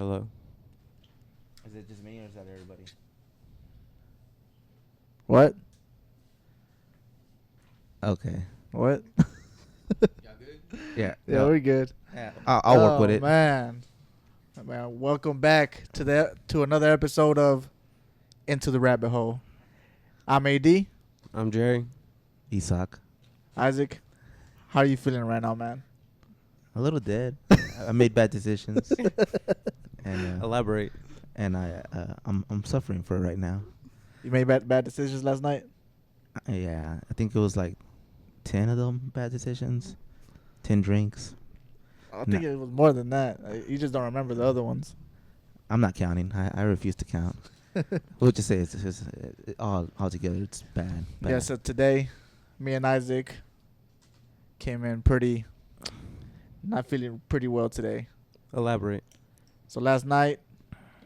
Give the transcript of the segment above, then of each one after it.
Hello. Is it just me or is that everybody? What? Okay. What? Y'all good? Yeah. Yeah, no, we're good. yeah, I'll work with it. Man, welcome back to another episode of Into the Rabbit Hole. I'm AD. I'm Jerry. Isak. Isaac, how are you feeling right now, man? A little dead. I made bad decisions. and Elaborate. I'm suffering for it right now. You made bad decisions last night. Yeah, I think it was like 10 of them bad decisions. 10 drinks. I think it was more than that. You just don't remember the other ones. I'm not counting. I refuse to count. We'll just say it's just all together. It's bad. Yeah, so today, me and Isaac came in not feeling pretty well today. Elaborate. So last night,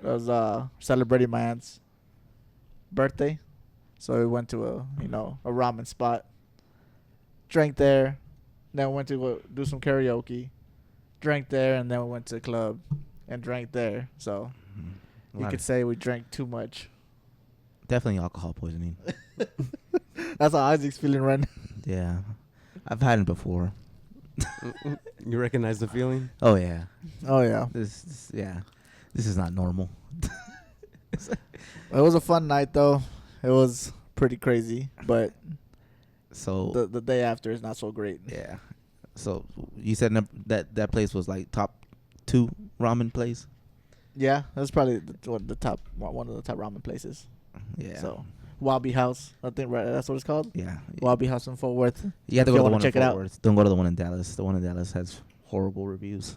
I was celebrating my aunt's birthday. So we went to a ramen spot. Drank there. Then we went to go do some karaoke. Drank there, and then we went to the club and drank there. So you could say we drank too much. Definitely alcohol poisoning. That's how Isaac's feeling right now. Yeah. I've had it before. You recognize the feeling? Oh, yeah. Oh, yeah. This is not normal. It was a fun night, though. It was pretty crazy, but So the day after is not so great. yeah. So you said that place was like top 2 ramen place? Yeah, that's probably one of the top ramen places. Yeah. So Wabi House, I think that's what it's called. Yeah. Wabi House in Fort Worth. You have to If go you to the wanna one check in it Fort out. Worth. Don't go to the one in Dallas. The one in Dallas has horrible reviews.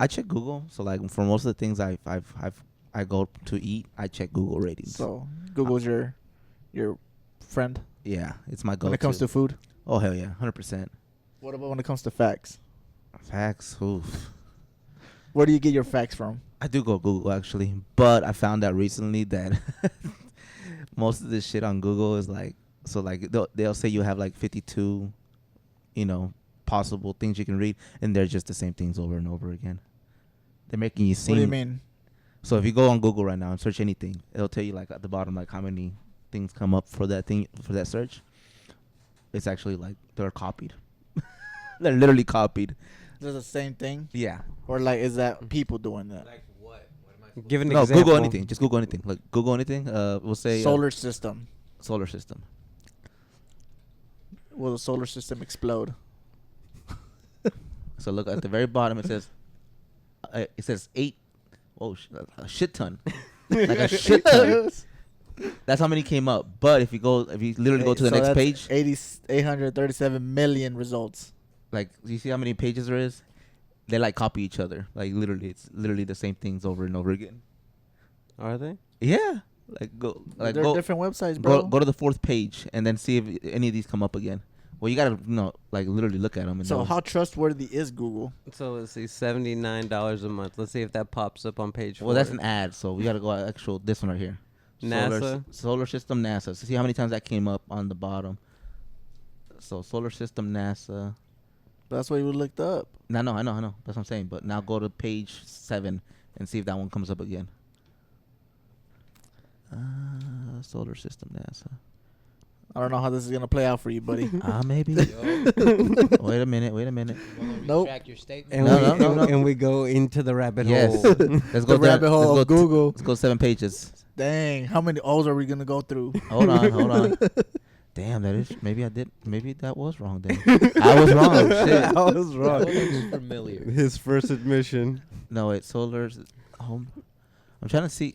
I check Google, so like for most of the things I go to eat, I check Google ratings. So Google's your friend yeah, it's my go-to. when it comes to food. Oh hell yeah, 100%. What about when it comes to facts? Facts. Oof. Where do you get your facts from? I do go Google actually, but I found out recently that most of this shit on Google is like, so like they'll say you have like 52, possible things you can read, and they're just the same things over and over again. They're making you seem. What do you mean? So if you go on Google right now and search anything, it'll tell you like at the bottom like how many things come up for that thing for that search. It's actually like they're copied. They're literally copied. Is it the same thing, Yeah. or like is that people doing that? Like what? What am I supposed Give an No, example. Google anything. Just Google anything. Like Google anything. We'll say Solar system. solar system. Will the solar system explode? So look at the very bottom. It says 8. Oh, a shit ton. Like a shit ton. That's how many came up. But if you literally go to the So next that's page, 837 million results. like you see how many pages there is. They like copy each other. Like literally, it's literally the same things over and over again. Are they? Yeah. Like go. Like They're go. different websites, bro. Go to the 4th page and then see if any of these come up again. Well, you gotta like literally look at them. And So know. how trustworthy is Google? So let's see, $79 a month. Let's see if that pops up on page 4. Well, that's an ad, so we gotta go actual this one right here. NASA. Solar system NASA. So see how many times that came up on the bottom. So solar system NASA. But that's what you looked up. No, I know. That's what I'm saying. But now go to page 7 and see if that one comes up again. Solar system NASA. I don't know how this is gonna play out for you, buddy. Maybe. Yo, Wait a minute. wanna Nope. retract your statement? And, No, no. and we go into the rabbit Yes. hole. Let's go The rabbit hole let's of go Google. Let's go 7 pages. Dang, how many O's are we gonna go through? Hold on. Damn, that is. Maybe that was wrong then. I was wrong. Shit. I was That wrong. looks familiar. His first admission. No, wait. Solar's home. I'm trying to see.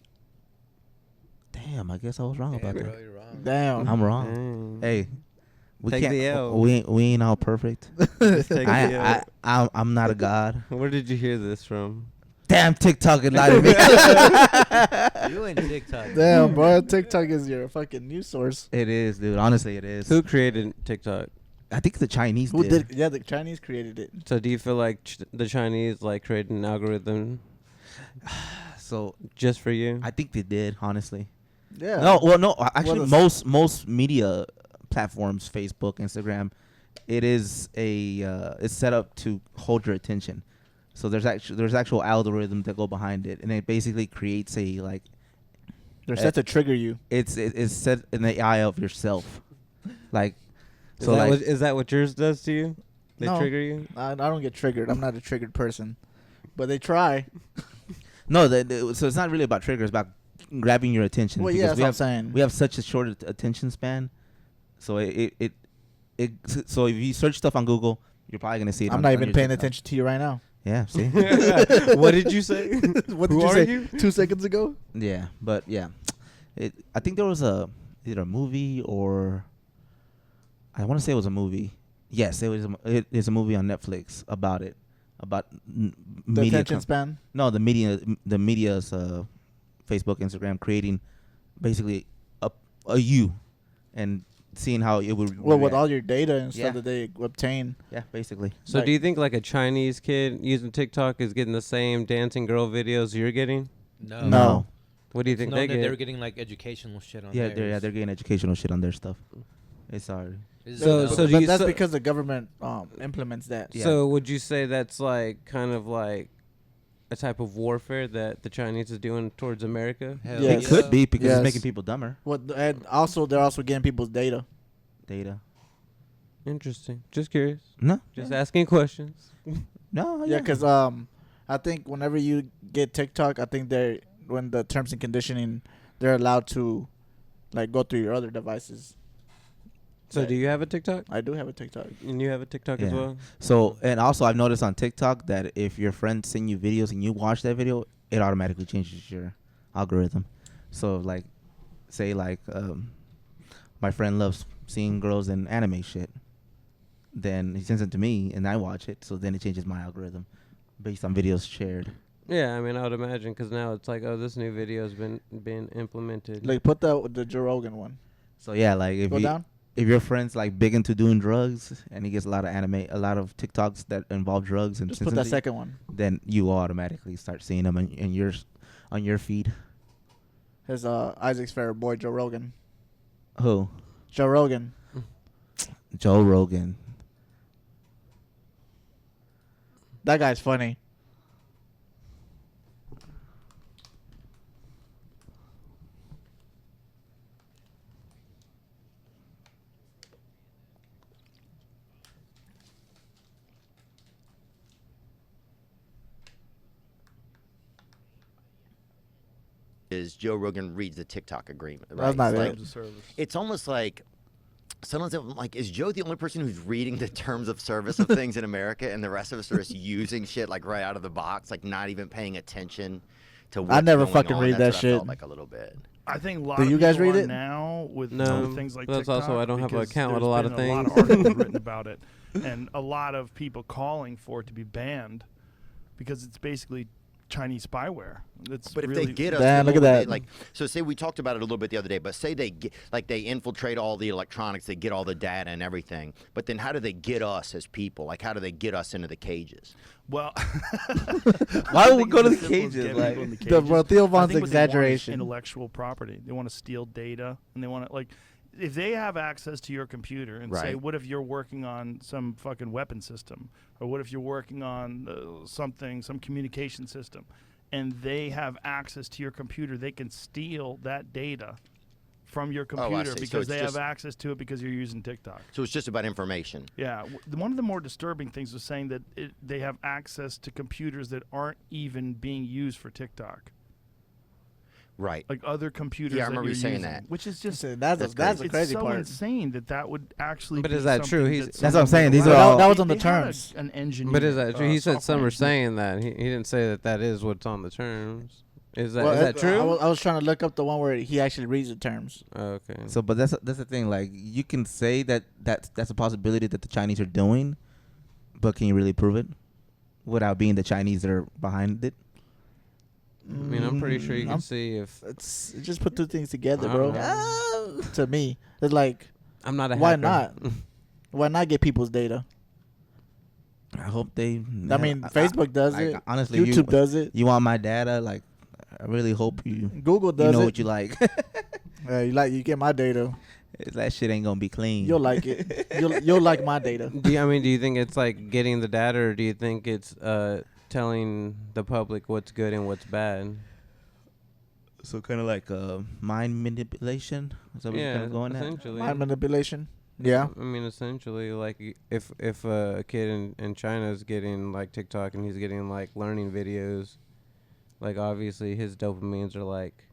Damn, I guess I was wrong Yeah, about bro, that. you're wrong. Damn. I'm wrong. Dang. Hey, we Take can't. the L. We ain't all perfect. Take the L. I'm not a god. Where did you hear this from? Damn, TikTok and lied to me. You and TikTok. Damn, bro. TikTok is your fucking news source. It is, dude. Honestly, it is. Who created TikTok? I think the Chinese Who did. did? Yeah, the Chinese created it. So do you feel like the Chinese like created an algorithm So just for you? I think they did. Honestly. Yeah. No. Actually, What most media platforms, Facebook, Instagram, it is it's set up to hold your attention. So there's actual algorithms that go behind it, and it basically creates a like They're set to trigger you. it's set in the eye of yourself, like Is that, is that what yours does to you? They No. trigger you? I don't get triggered. I'm not a triggered person, but they try. no, so it's not really about triggers, it's about grabbing your attention. Well, because yeah, that's what I'm saying. we have such a short attention span, so it so if you search stuff on Google, you're probably gonna see it. I'm on, not on even your paying TikTok. attention to you right now. Yeah, see. What did you say? What Who did you are say you? 2 seconds ago? Yeah, but yeah, I think there was either a movie or I want to say it was a movie. Yes, it is a movie on Netflix about it, about The media. attention span. No, the media's Facebook, Instagram creating basically a you and seeing how it would. Well, with react. all your data and stuff Yeah. that they obtain. Yeah, basically. So Like- do you think like a Chinese kid using TikTok is getting the same dancing girl videos you're getting? No. No. What do you It's think known they that they're get? getting like educational shit on Yeah, theirs. they're getting educational shit on their stuff. It's hard. Is So- it, so though? do But you- that's so- because the government implements that. Yeah. So would you say that's like kind of like a type of warfare that the Chinese is doing towards America? Hell Yes. It could be because Yes. it's making people dumber. And also they're also getting people's data. Data. Interesting. Just curious. No. Just asking questions. No. Yeah, because I think whenever you get TikTok, I think when the terms and conditioning, they're allowed to, like, go through your other devices. So do you have a TikTok? I do have a TikTok. And you have a TikTok as Yeah. well? So, and also I've noticed on TikTok that if your friend send you videos and you watch that video, it automatically changes your algorithm. So like, say like, my friend loves seeing girls in anime shit. Then he sends it to me and I watch it. So then it changes my algorithm based on videos shared. Yeah, I mean, I would imagine because now it's like, oh, this new video has been implemented. Like, put the Joe Rogan one. So yeah, like Go down. if your friend's like big into doing drugs and he gets a lot of TikToks that involve drugs and Just put that sensitivity, second one. then you automatically start seeing them in yours on your feed. His Isaac's favorite boy, Joe Rogan. Who? Joe Rogan. Joe Rogan. That guy's funny. Is Joe Rogan reads the TikTok agreement, right? That's not It's it. like, Terms of service. it's almost like sometimes I'm like, is Joe the only person who's reading the terms of service of things in America, and the rest of us are just using shit like right out of the box, like not even paying attention to what's never going fucking on? read That's that what I felt shit. like a little bit. I think a lot Do of you guys people read are it? now with No, things like that's TikTok. also I don't have an because account with a there's lot of been things. A lot of articles written about it, and a lot of people calling for it to be banned because it's basically Chinese spyware. It's But if really they get us, Damn, the look at moment they, that. like, so say we talked about it a little bit the other day, but say they get, like, they infiltrate all the electronics, they get all the data and everything. But then how do they get us as people? Like, how do they get us into the cages? well, Why I would we think go to it's the as simple as cages? getting Like, people in the The cages. well, Theo I Von's think what they want is exaggeration. intellectual property. They want to steal data, and they want to like, if they have access to your computer and say, Right. what if you're working on some fucking weapon system, or what if you're working on some communication system, and they have access to your computer, they can steal that data from your Oh, I computer see. So because it's they have just- access to it because you're using TikTok. So it's just about information. Yeah, one of the more disturbing things was saying that they have access to computers that aren't even being used for TikTok, Right. like other computers. Yeah, I that remember you're you saying using, that. which is just That's That's the it's crazy so part. insane that would actually. But be is that true? something He's- that That's what I'm someone saying. would These allow. are all- that was on the They had terms. An engineer. But is that true? He said some software are engineer. saying that. He didn't say that that is what's on the terms. Is that Well, is that true? I was trying to look up the one where he actually reads the terms. Oh, okay. So, but that's the thing. Like, you can say that's a possibility that the Chinese are doing, but can you really prove it without being the Chinese that are behind it? I mean, I'm pretty sure you can I'm- see if It's just put two things together, I bro. don't To me, it's like, I'm not a why hacker. not? Why not get people's data? I hope they. I mean, Facebook does like, it. honestly, YouTube does it. You want my data? Like, I really hope you Google does know it. what you like. You get my data. That shit ain't gonna be clean. You'll like it. You'll like my data. Do you think it's like getting the data, or do you think it's telling the public what's good and what's bad. So kind of like mind manipulation. Is that what you're Yeah, kind of going at? essentially. Mind manipulation. Yeah. I mean, essentially, like if a kid in China is getting like TikTok and he's getting like learning videos, like obviously his dopamines are like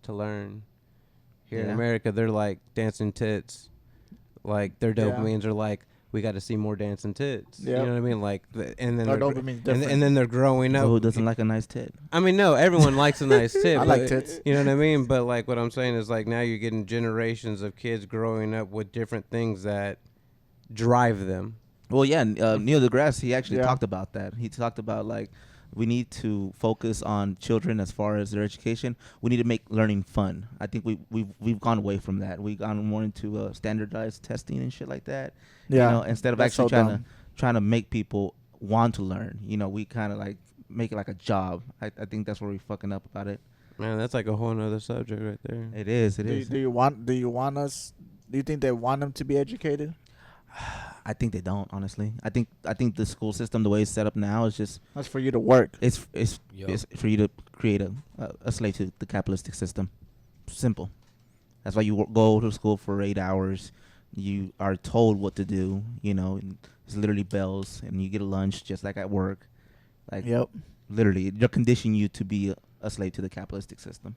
to learn. Here in Yeah. America, they're like dancing tits. Like their Yeah. dopamines are like, we got to see more dancing tits. You Yep. know what I mean? Like, and then Our they're dopamine's and, different. and then they're growing up. Who doesn't like a nice tit? I mean, no, everyone likes a nice tit. I but like tits. You know what I mean? But like what I'm saying is like now you're getting generations of kids growing up with different things that drive them. Well, yeah, Neil deGrasse, he actually Yeah. talked about that. He talked about like we need to focus on children as far as their education. We need to make learning fun. I think we've gone away from that. We've gone more into standardized testing and shit like that. Yeah. You know, instead of That's actually so dumb. trying to make people want to learn. You know, we kind of like make it like a job. I think that's where we fucking up about it. Man, that's like a whole nother subject right there. It is. It Do you, is. do you want us? Do you think they want them to be educated? I think they don't. Honestly, I think the school system, the way it's set up now, is just That's for you to work. it's Yo. it's for you to create a slave to the capitalistic system. Simple. That's why you go to school for 8 hours. You are told what to do. You know, and it's literally bells, and you get a lunch just like at work. Like Yep. literally, they're conditioning you to be a slave to the capitalistic system.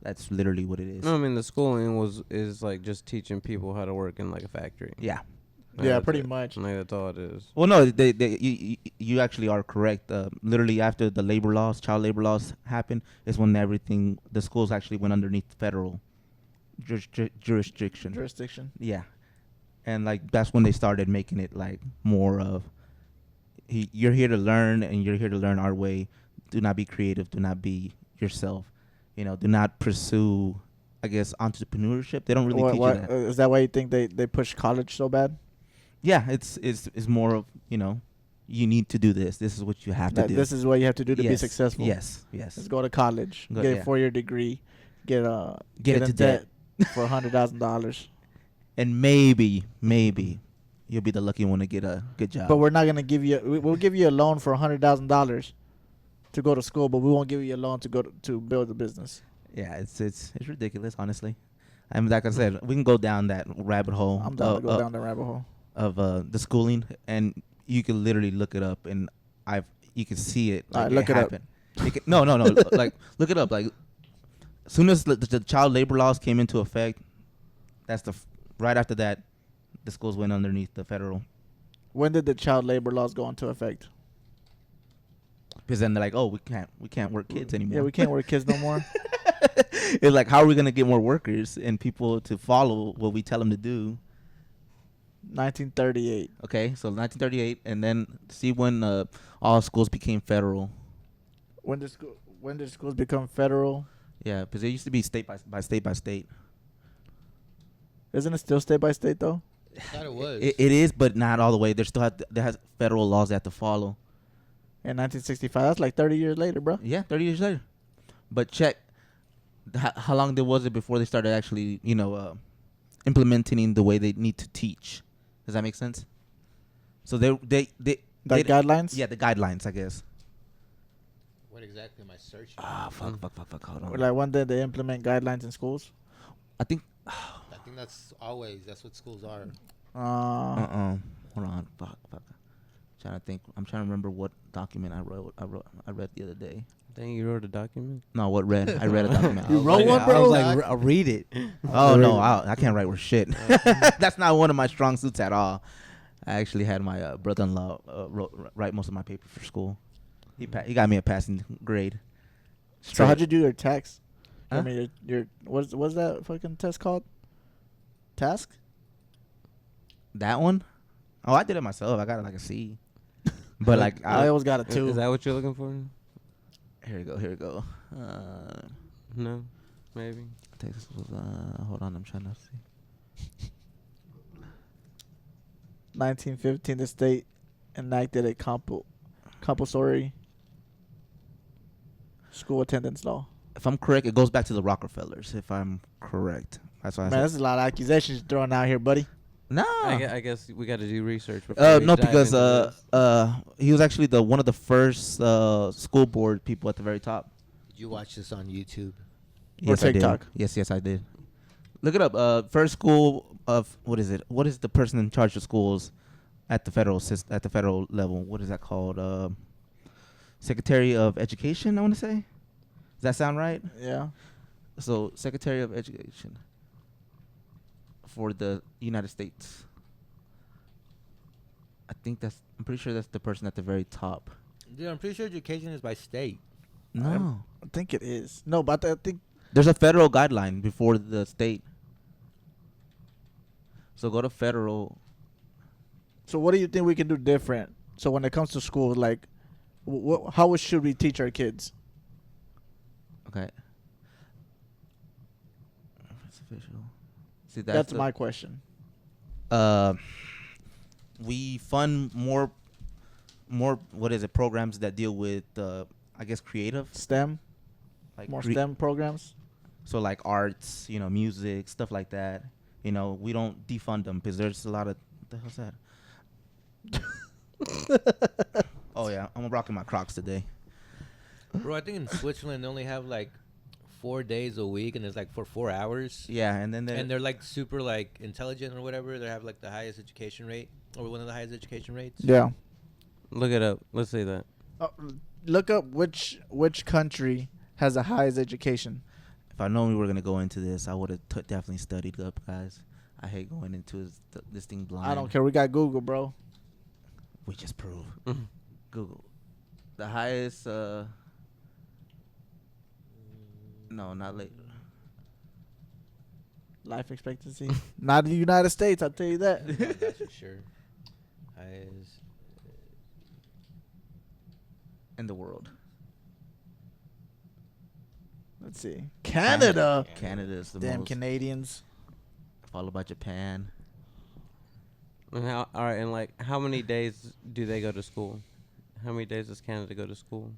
That's literally what it is. No, I mean the schooling is like just teaching people how to work in like a factory. Yeah. Like, Yeah, that's pretty it. much. Like that's all it is. Well, no, you actually are correct. Literally, after the labor laws, child labor laws happened, is when the schools actually went underneath federal jurisdiction. Jurisdiction. Yeah, and like that's when they started making it like more of, you're here to learn, and you're here to learn our way. Do not be creative. Do not be yourself. You know, do not pursue, I guess, entrepreneurship. They don't really teach you that. Is that why you think they push college so bad? Yeah, it's more of, you know, you need to do this. This is what you have to That do. this is what you have to do to be Yes, successful. Yes, yes. Let's go to college, Go- get yeah. a 4-year degree, get Get in into debt. for $100,000. And maybe you'll be the lucky one to get a good job. But we're not gonna give you. We'll give you a loan for $100,000 to go to school, but we won't give you a loan to go to build a business. yeah, it's ridiculous, honestly. And like I said, we can go down that rabbit hole. I'm down to go down the rabbit hole. Of the schooling, and you can literally look it up, and you can see it. All Like, right, look it up. happen. No. Like, look it up. Like, as soon as the child labor laws came into effect, that's right after that, the schools went underneath the federal. When did the child labor laws go into effect? Because then they're like, oh, we can't work kids anymore. Yeah, we can't work kids no more. It's like, how are we gonna get more workers and people to follow what we tell them to do? 1938. Okay, so 1938, and then see when all schools became federal. When did schools become federal? Yeah, because it used to be state by state. Isn't it still state by state though? I thought it was. It is, but not all the way. There has federal laws they have to follow. In 1965, that's like 30 years later, bro. Yeah, 30 years later. But check, how long was it before they started actually, implementing the way they need to teach? Does that make sense? So they Guidelines. yeah, the guidelines, I guess. What exactly am I searching? Fuck. Hold on. Like when did they implement guidelines in schools? I think. I think that's what schools are. Hold on. Fuck. Trying to think. I'm trying to remember what document I read the other day. Dang, you wrote a document? No, what read? I read a document. You wrote one, I bro? was like, I'll read it. Oh no, I can't write with shit. That's not one of my strong suits at all. I actually had my brother-in-law write most of my papers for school. He got me a passing grade. So how'd you do your tax? I Huh? mean, your what's that fucking test called? Task? That one? Oh, I did it myself. I got it like a C. But like, I always got a 2. Is that what you're looking for? here we go. No, maybe. Texas was hold on, I'm trying to see. 1915, the state enacted a compulsory school attendance law. If I'm correct, it goes back to the Rockefellers. If I'm correct, that's why I Man, said. there's a lot of accusations you're throwing out here, buddy. No. I guess we got to do research. before we No, dive because into this. he was actually the one of the first school board people at the very top. Did you watch this on YouTube? Yes, I TikTok. did. Yes, I did. Look it up. First school of what is it? What is the person in charge of schools at the federal level? What is that called? Secretary of Education, I want to say. Does that sound right? Yeah. So, Secretary of Education for the United States. I'm pretty sure that's the person at the very top. Dude, I'm pretty sure education is by state. No. I think it is. No, but I think There's a federal guideline before the state. So go to federal. so. What do you think we can do different? So when it comes to school, like, how should we teach our kids? Okay. It's official. See, That's the- my question. We fund more what is it, programs that deal with I guess creative, STEM, like more STEM programs. so like arts, music, stuff like that. We don't defund them because there's a lot of what the hell's that? Oh yeah, I'm rocking my Crocs today. Bro, I think in Switzerland they only have like 4 days a week, and it's like for 4 hours. Yeah, and then And they're like super like intelligent or whatever. They have like the highest education rate, or one of the highest education rates. Yeah. Look it up. Let's say that. Look up which country has the highest education. if I known we were gonna go into this, I would have definitely studied up, guys. I hate going into this thing blind. I don't care. We got Google, bro. We just prove. Google. The highest. No, not late. Life expectancy. Not the United States, I'll tell you that. No, that's for sure. Highest. In the world. Let's see. Canada. Canada is the Damn most. Canadians. Followed by Japan. And all right, and like, how many days do they go to school? How many days does Canada go to school?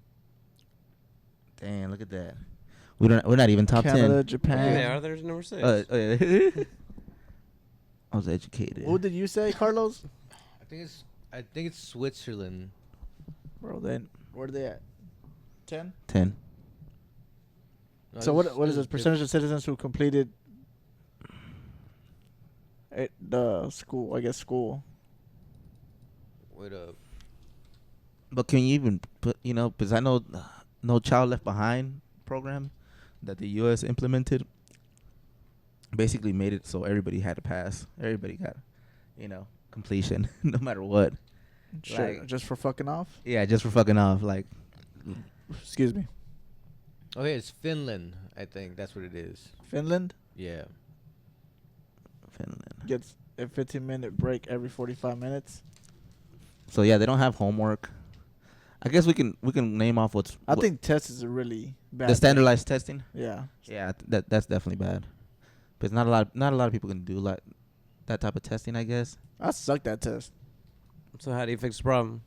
Damn, look at that. We're not even top Canada, 10. Japan. They are. There's number 6. Yeah. I was educated. What did you say, Carlos? I think it's Switzerland. Bro, then where are they at? 10? 10. No, So this- what is this this percentage of citizens who completed the school? I guess school. Wait up. But can you even put, because I know No Child Left Behind program that the U.S. implemented basically made it so everybody had to pass. Everybody got, completion, no matter what. Sure, Like- just for fucking off. Yeah, just for fucking off. Like, Excuse me. Oh, yeah, it's Finland. I think that's what it is. Finland Yeah. Finland. gets a 15-minute break every 45 minutes. So yeah, they don't have homework. I guess we can name off I think tests is a really bad. the thing. standardized testing. Yeah. Yeah, that's definitely bad. But not a lot of people can do like that type of testing, I guess. I suck that test. So how do you fix the problem?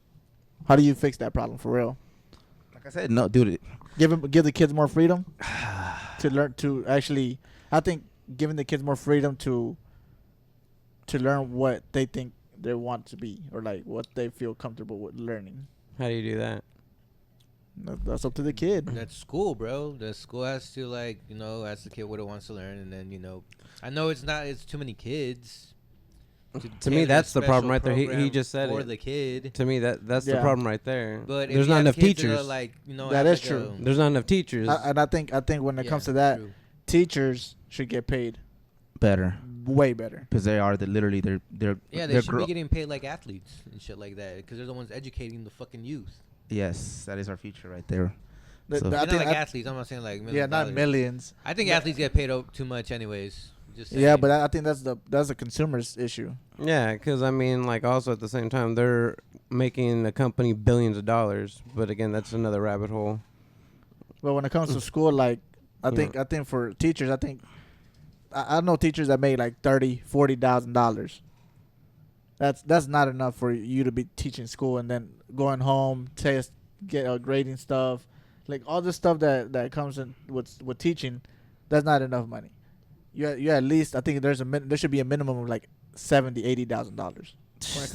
How do you fix that problem for real? Like I said, no, dude. Give the kids more freedom to learn to actually. I think giving the kids more freedom to learn what they think they want to be, or like what they feel comfortable with learning. How do you do that? That's up to the kid. That's school, bro. The school has to ask the kid what it wants to learn, and then I know it's too many kids. To me, tailor a that's the problem special right there. He program just said for it. the kid. To me, that's the Yeah. problem right there. But if there's you not have enough kids that are, teachers. That have is true. There's not enough teachers. And I think when it comes to that, true. teachers should get paid Better way better. because they are literally they're Yeah, they they're should be getting paid like athletes and shit like that, because they're the ones educating the fucking youth. Yes, that is our future right there. The- So- the- I Not think like I- athletes. I'm not saying like yeah, not $1 million. millions. I think But- athletes get paid too much, anyways. Just Yeah, saying. but I think that's the consumer's issue. Yeah, because I mean, like, also at the same time, they're making a company billions of dollars. But again, that's another rabbit hole. But when it comes to school, like I think for teachers, I know teachers that make like $30,000-$40,000. That's not enough for you to be teaching school and then going home, get grading stuff, like all the stuff that comes in with teaching. That's not enough money. You at least, I think there should be a minimum of like $70,000-$80,000.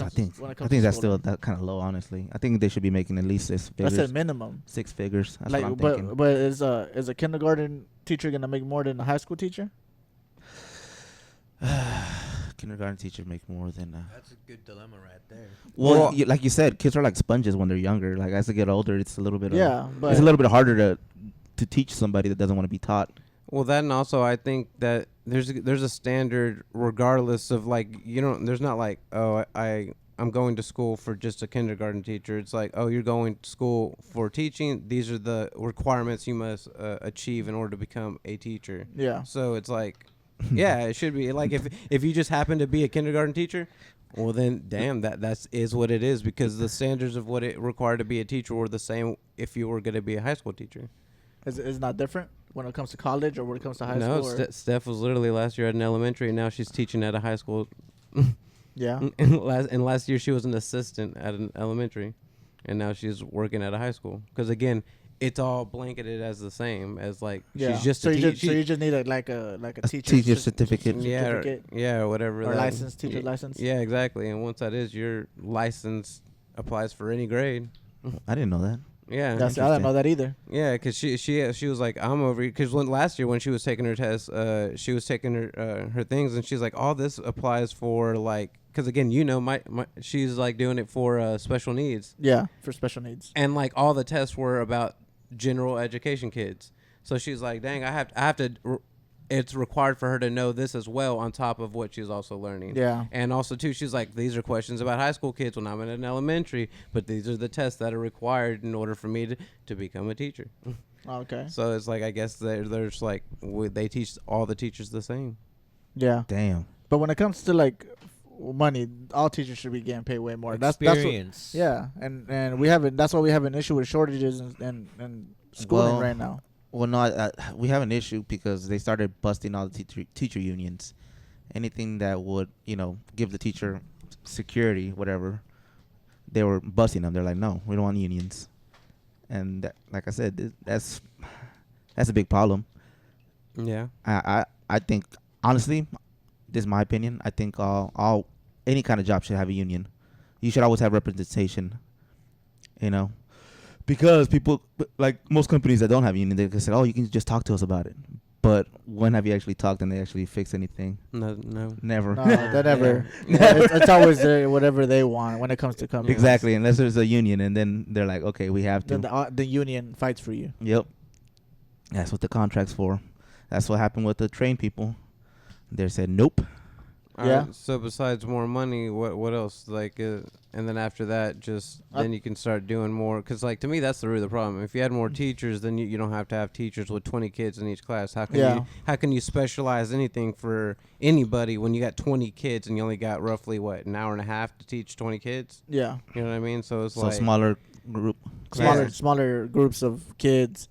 I think when it I comes think to that's school. still that kind of low, honestly. I think they should be making at least six That's figures. at minimum. 6 figures. That's Like, what I'm thinking. but is a kindergarten teacher gonna make more than a high school teacher? Kindergarten teacher make more than. That's a good dilemma right there. Well, like you said, kids are like sponges when they're younger. Like as they get older, it's a little bit. Yeah, but It's a little bit harder to teach somebody that doesn't want to be taught. Well, that, and also I think that there's a standard regardless of, like, you know, there's not like, oh, I'm going to school for just a kindergarten teacher. It's like, oh, you're going to school for teaching. These are the requirements you must achieve in order to become a teacher. yeah, So it's like, yeah, it should be like, if you just happen to be a kindergarten teacher, well then, damn, that's what it is, because the standards of what it required to be a teacher were the same if you were going to be a high school teacher. is not different when it comes to college or when it comes to high No, school. Or, Steph was literally last year at an elementary, and now she's teaching at a high school. yeah, And last year she was an assistant at an elementary, and now she's working at a high school. Because again, it's all blanketed as the same as, like, yeah. she's just so a you teacher. just need a teacher teacher certificate. Yeah, or whatever. or that- license, teacher yeah, license. Yeah, exactly. And once that is, your license applies for any grade. I didn't know that. Yeah. That's I didn't know that either. Yeah, because she was like, I'm over, because last year when she was taking her test, she was taking her things, and she's like, all this applies for, like, because again, you know, my she's like doing it for special needs, Yeah, for special needs. and like all the tests were about general education kids. So she's like, dang, I have to. It's required for her to know this as well on top of what she's also learning. Yeah, And also, too, she's like, these are questions about high school kids when I'm in an elementary, but these are the tests that are required in order for me to become a teacher. okay. So it's like, I guess there's like, they teach all the teachers the same. Yeah, Damn. but when it comes to like money, all teachers should be getting paid way more. That's Experience. what, yeah, and we have it. That's why we have an issue with shortages and schooling Well, right now. Well, no, we have an issue because they started busting all the teacher unions. Anything that would, give the teacher security, whatever, they were busting them. They're like, no, we don't want unions. And like I said, that's a big problem. Yeah. I think, honestly, this is my opinion. I think all any kind of job should have a union. You should always have representation, because people, like most companies that don't have union, they can say, oh, you can just talk to us about it. But when have you actually talked and they actually fix anything? No. Never. No, they never. It's always whatever they want when it comes to companies. Exactly, unless there's a union, and then they're like, okay, we have to. Then the union fights for you. Yep. That's what the contract's for. That's what happened with the train people. They said, nope. Yeah. So besides more money, what else? Like, and then after that, just then you can start doing more. Because, like, to me, that's the root of the problem. If you had more teachers, then you don't have to have teachers with 20 kids in each class. How can you specialize anything for anybody when you got 20 kids and you only got roughly an hour and a half to teach 20 kids? Yeah. You know what I mean? So it's So like smaller group. Smaller groups of kids.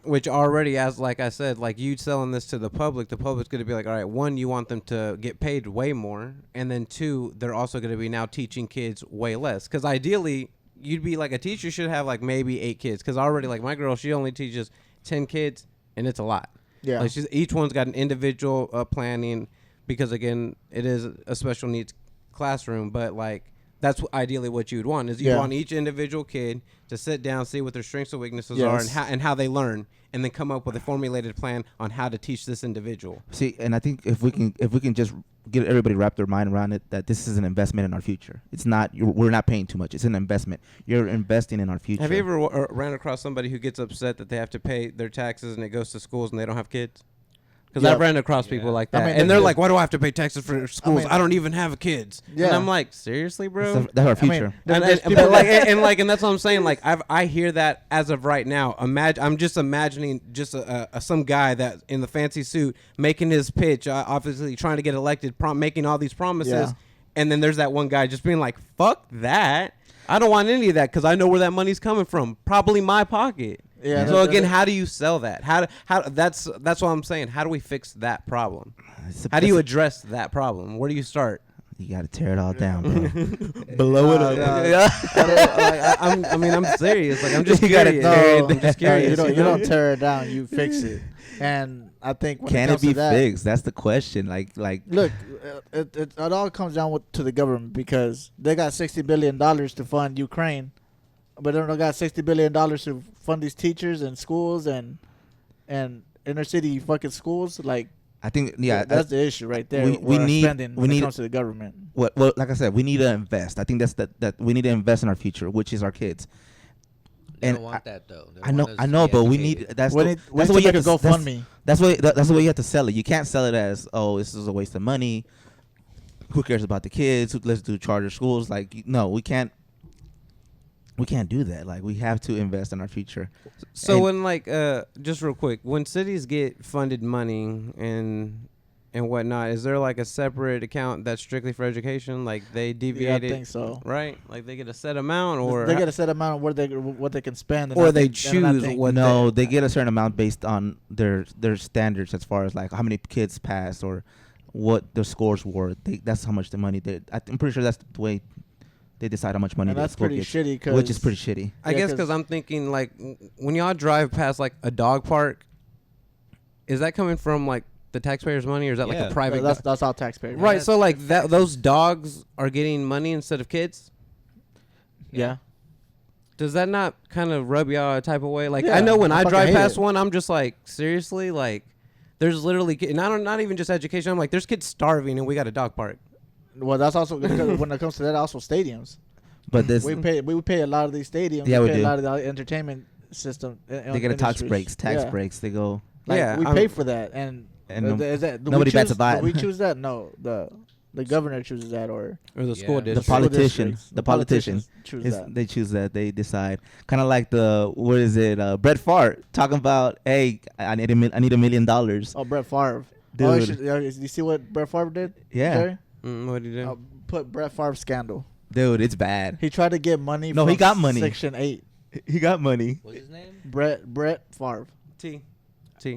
Which already, as like I said, like you selling this to the public's going to be like, all right, one, you want them to get paid way more, and then two, they're also going to be now teaching kids way less. Because ideally, you'd be like, a teacher should have like maybe 8 kids. Because already, like my girl, she only teaches 10 kids, and it's a lot. Yeah. Like each one's got an individual planning, because again, it is a special needs classroom, but like that's ideally what you'd want is you want each individual kid to sit down, see what their strengths and weaknesses are, and how they learn, and then come up with a formulated plan on how to teach this individual. See, and I think if we can just get everybody wrap their mind around it, that this is an investment in our future. It's not we're not paying too much. It's an investment. You're investing in our future. Have you ever ran across somebody who gets upset that they have to pay their taxes and it goes to schools and they don't have kids? Because I've ran across people like that, and they're like, "Why do I have to pay taxes for schools? I don't even have kids." Yeah. And I'm like, "Seriously, bro?" That's our future. And that's what I'm saying. Like, I hear that as of right now. I'm just imagining some guy that in the fancy suit making his pitch, obviously trying to get elected, making all these promises, and then there's that one guy just being like, "Fuck that! I don't want any of that because I know where that money's coming from. Probably my pocket." Yeah. So again, how do you sell that? How that's what I'm saying. How do we fix that problem? How do you address that problem? Where do you start? You gotta tear it all down, bro. Blow it up. I mean, I'm serious. Like, I'm just You gotta curious. tear I'm just curious. You don't tear it down. You fix it. And I think when Can it it comes be to that, fixed? That's the question. Like, look, it all comes down to the government because they got $60 billion to fund Ukraine, but they don't got $60 billion to fund these teachers and schools and inner city fucking schools. Like, I think, yeah, that's the issue right there. we need- spending we when need- it comes to the government. well, like I said, we need to invest. I think that's that we need to invest in our future, which is our kids. They And don't want that though. They I know, want us I to know, be but we educated. need that's When the, it that's to the way you make a have to GoFundMe. that's the way you have to sell it. You can't sell it as, oh, this is a waste of money. Who cares about the kids? Let's do charter schools. Like, no, we can't do that. Like, we have to invest in our future. So And- when like just real quick, when cities get funded money and whatnot, is there like a separate account that's strictly for education? Like they Yeah, I deviate it, think so. right? Like they get a set amount, or They get a set amount of what they can spend, and or I they think- and I choose think- what No, they get a certain amount based on their standards as far as like how many kids passed or what their scores were. That's how much the money they. I'm pretty sure that's the way they decide how much money and the that's school pretty gets, shitty. Cause which is pretty shitty. I Yeah, guess 'cause- because I'm thinking like when y'all drive past like a dog park, is that coming from like the taxpayers' money, or is that like Yeah. a private? that's all taxpayer. Right. That's- So like that, those dogs are getting money instead of kids. Yeah. Does that not kind of rub y'all a type of way? Like Yeah, I know when I I fucking drive hate past it. one, I'm just like, seriously, like there's literally, not even just education. I'm like, there's kids starving, and we got a dog park. Well, that's also because when it comes to that, also stadiums. But this We pay a lot of these stadiums. Yeah, we pay do. a lot of the entertainment system. they get a tax breaks, breaks. They go. Like, Yeah, we I'm- pay for that, and And is that, do nobody we bats choose, a bite. do we choose that? No, the governor chooses that, or Or the Yeah. school The The district. school politician, districts. the politician, choose is that. they choose that. They decide. Kind of like what is it? Brett Favre talking about, hey, I need $1 million. Oh, Brett Favre. Dude. Oh, you see what Brett Favre did? Yeah. Jerry? What do you do? Put Brett Favre scandal. Dude, it's bad. He tried to get money. No, from he got money. Section 8. He got money. What's his name? Brett Favre. T.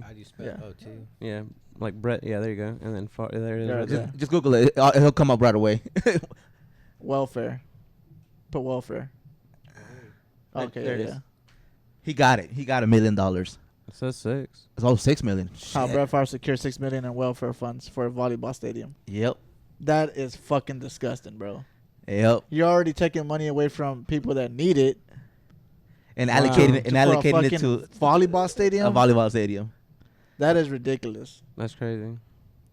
How do you spell? Yeah. Oh, T. Yeah, like Brett. Yeah, there you go. And then there it is. Yeah, right yeah. there. Just Google it. It'll come up right away. Welfare. Put welfare. Right, Okay, there it yeah. is. He got it. He got $1 million. It says 6. It's all $6 million. How Shit. Brett Favre secured $6 million in welfare funds for a volleyball stadium. Yep. That is fucking disgusting, bro. Yep. You're already taking money away from people that need it. And Wow. allocating it, and for a allocating it fucking to volleyball stadium. a volleyball stadium. That is ridiculous. That's crazy.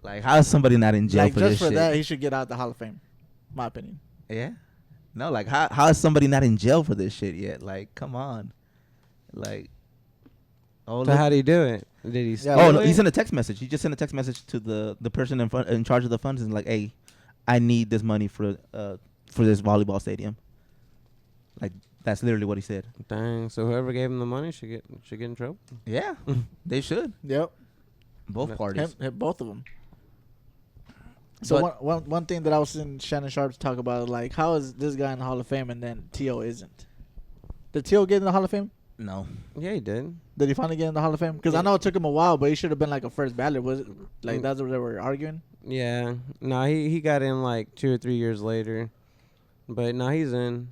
Like, how is somebody not in jail Like for just this for shit? that, he should get out the Hall of Fame. My opinion. Yeah. No, like, how is somebody not in jail for this shit yet? Like, come on. Like, oh, So look- how do you do it? Did he? Yeah, steal oh no, it? he sent a text message. He just sent a text message to the person in charge of the funds and like, hey, I need this money for this volleyball stadium. Like, that's literally what he said. Dang. So whoever gave him the money should get in trouble. Yeah, they should. Yep. Both No. parties. Hit both of them. So But- one thing that I was seeing Shannon Sharp talk about, like, how is this guy in the Hall of Fame and then T.O. isn't? Did T.O. get in the Hall of Fame? No. Yeah, he did. Did he finally get in the Hall of Fame? Because I know it took him a while, but he should have been like a first ballot. Was it like that's what they were arguing? Yeah. No, he got in like 2 or 3 years later. But no, he's in.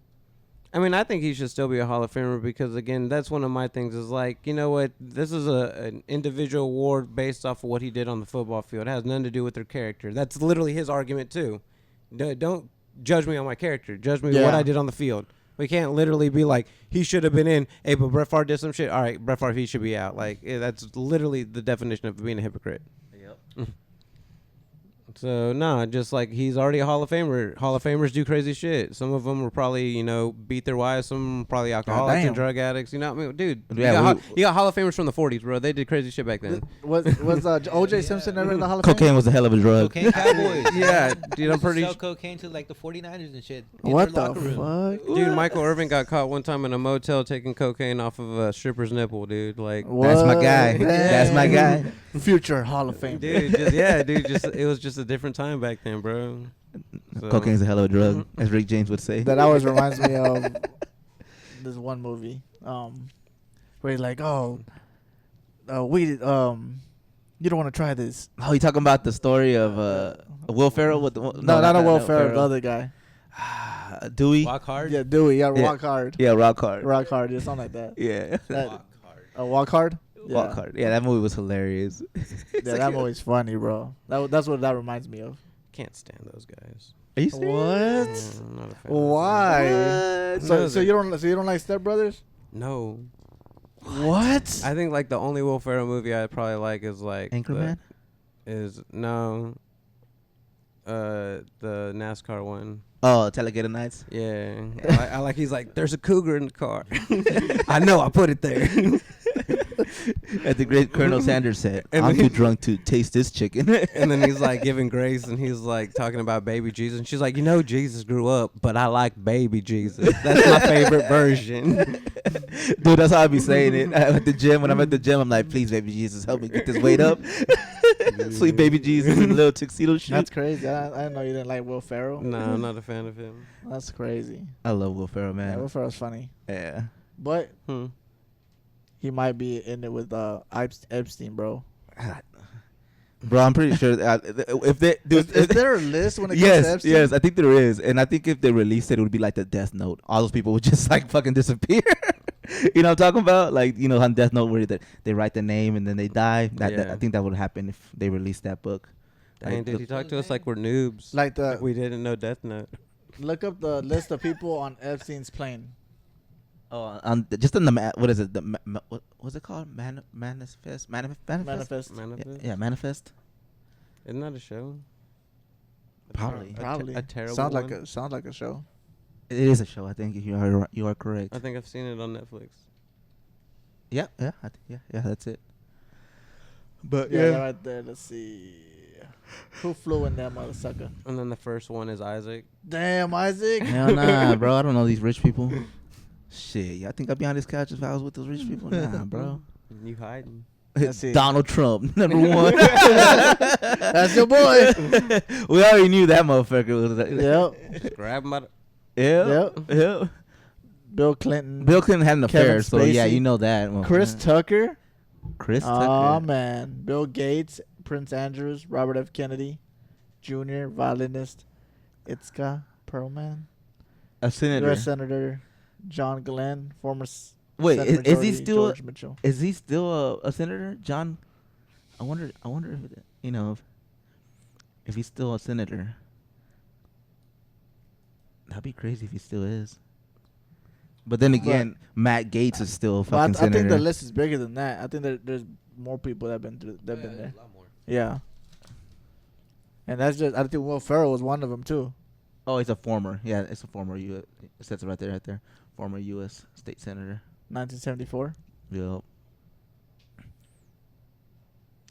I mean, I think he should still be a Hall of Famer because, again, that's one of my things is like, you know what? This is an individual award based off of what he did on the football field. It has nothing to do with their character. That's literally his argument, too. Don't judge me on my character. Judge me what Yeah. I did on the field. We can't literally be like, he should have been in. Hey, but Brett Favre did some shit. All right, Brett Favre, he should be out. Like, that's literally the definition of being a hypocrite. Yep. So no, just like he's already a Hall of Famer. Hall of Famers do crazy shit. Some of them were probably beat their wives. Some were probably alcoholics damn. and drug addicts. You know what I mean, dude? Yeah, you got Hall of Famers from the 40s, bro. They did crazy shit back then. Was O.J. Simpson ever in the Hall of Cocaine Fame? was a hell of a drug. Cocaine Cowboys. Yeah, dude, I'm pretty. Sell cocaine to like the 49ers and shit. in What their the locker room. fuck? Dude, Michael Irvin got caught one time in a motel taking cocaine off of a stripper's nipple, dude. Like, That's my guy. What? That's my guy. Future Hall of Fame. dude, just it was just a different time back then, bro. So- Cocaine's a hell of a drug, as Rick James would say. That always reminds me of this one movie, where he's like, "Oh, we You don't want to try this. Oh, you talking about the story of Will Ferrell with the No, not a Will Ferrell. The other guy. Dewey. Walk hard. Yeah, Dewey. Yeah, Yeah. Walk Hard. Yeah, Rock Hard. Rock Hard. Yeah, something like that. Yeah. That- Walk hard. Walk Hard. Yeah. Walk Hard. Yeah, that movie was hilarious. Yeah, that movie's funny, bro. That's what that reminds me of. Can't stand those guys. Are you What? serious? Yeah, I'm not a fan. Why? What? So No, so they- you don't like Step Brothers? No. What? I think like the only Will Ferrell movie I probably like is like Anchorman? the NASCAR one. Oh, Talladega Nights. Yeah, I like. He's like, there's a cougar in the car. I know, I put it there. As the great Colonel Sanders said, And I'm then- too drunk to taste this chicken. And then he's like giving grace, and he's like talking about baby Jesus. And she's like, you know, Jesus grew up, but I like baby Jesus. That's my favorite version. Dude, that's how I be saying it at the gym. When I'm at the gym, I'm like, please, baby Jesus, help me get this weight up. Sweet baby Jesus in a little tuxedo shoot. That's crazy. I didn't know you didn't like Will Ferrell. No, I'm not a fan of him. That's crazy. I love Will Ferrell, Yeah, Will man. Ferrell's funny, Yeah. but Hmm. he might be in it with Epstein, bro. Bro, I'm pretty sure if they dude, Is there a list when it comes yes, to Epstein? yes, I think there is, and I think if they released it, it would be like the Death Note. All those people would just like fucking disappear. You know what I'm talking about? Like, you know, on Death Note where they write the name and then they die. That Yeah. I think that would happen if they released that book. Dang, Like, did he talk to us like we're noobs? Like the we didn't know Death Note. look up the list of people on Epstein's plane. Oh, just on the what is it? What's it called? Manifest. Manifest. Manifest? Yeah, Manifest. Isn't that a show? Probably. Probably A terrible sounds like one? sounds like a show. It is a show. I think you are correct. I think I've seen it on Netflix. Yeah, that's it. But Yeah, right there. Let's see. Who flew in that motherfucker? And then the first one is Isaac. Damn, Isaac. Hell nah, bro. I don't know these rich people. Shit, y'all think I'd be on this couch if I was with those rich people? Nah, bro. You hiding. Let's see. Donald Trump, number one. That's your boy. We already knew that motherfucker was. Yep. Just grab him by the... Yep. Bill Clinton. Bill Clinton had an Kevin affair, so yeah, Spacey. you know that. Well, Chris Tucker. Chris Oh Tucker. man. Bill Gates. Prince Andrews. Robert F. Kennedy. Jr. Violinist. Itzka Perlman. A senator. U.S. Senator John Glenn. Former. Wait, Senate is he Majority still? George Mitchell. Is he still a senator, John? I wonder if if he's still a senator. That'd be crazy if he still is. But then again, Matt Gates is still a Well, fucking I senator. think the list is bigger than that. I think there's more people that have been through, that have been there. A lot more. Yeah. And that's just. I think Will Ferrell was one of them too. Oh, he's a former. Yeah, it's a former U.S. It says it right there. Former U.S. state senator. 1974. Yep.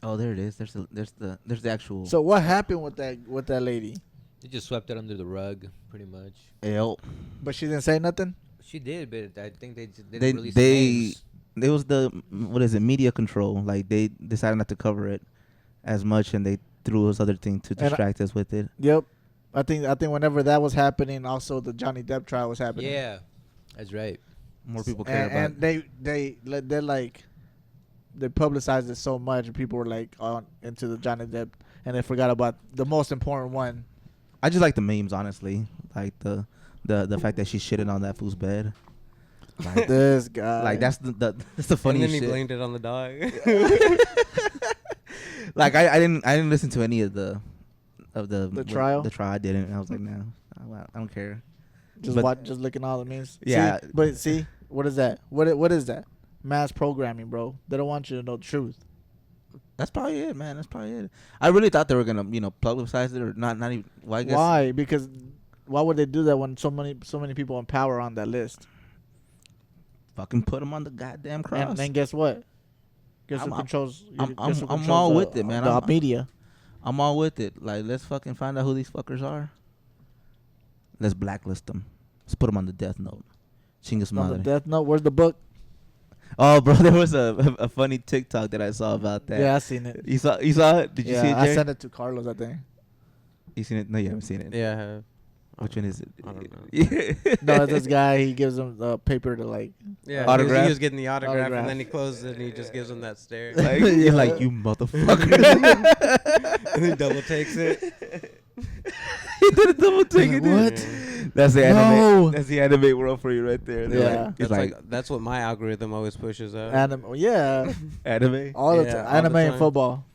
Oh, there it is. There's the actual. So what happened with that lady? They just swept it under the rug, pretty much. L. But she didn't say nothing. She did, but I think they just They didn't release the names. it was the what is it, media control. Like they decided not to cover it as much, and they threw this other thing to And I- distract us with it. Yep. I think whenever that was happening, also the Johnny Depp trial was happening. Yeah, that's right. More people care about. And they like they publicized it so much, and people were like on into the Johnny Depp, and they forgot about the most important one. I just like the memes, honestly. Like the fact that she shitted on that fool's bed. Like, This guy. like that's the that's the And funniest then he shit. blamed it on the dog. Like I didn't listen to any of the trial? The trial I didn't. And I was like, no, I don't care. just but- just looking at all the memes. Yeah. See? But see, what is that? What is that? Mass programming, bro. They don't want you to know the truth. That's probably it, man. That's probably it. I really thought they were gonna, publicize it or not even. Well, I guess Why? Because why would they do that when so many people in power are on that list? fucking put them on the goddamn cross. And then guess what? Guess who I'm- controls? I'm- guess who I'm controls all the- with it, man. The I'm- media. I'm all with it. Like, let's fucking find out who these fuckers are. Let's blacklist them. Let's put them on the death note. Chingus On the madre. Death Note. Where's the book? Oh, bro, there was a funny TikTok that I saw about that. Yeah, I seen it. You saw it? Did you see it, I Jay? sent it to Carlos, I think. You seen it? No, you haven't seen it. Yeah, I have. Which one is it? I don't know. Yeah. No, it's this guy. He gives him the paper to like. Yeah, Autograph? He was getting the autograph, Autograph. and then he closes it, and he just gives him that stare. Like, Yeah. you're like, you motherfucker. And he double takes it. He did a double take it. What? Yeah. That's the No. anime. That's the anime world for you right there. They're Yeah. like, That's it's like, that's what my algorithm always pushes out. Yeah, anime. all the Yeah, time. all the Anime and time. football.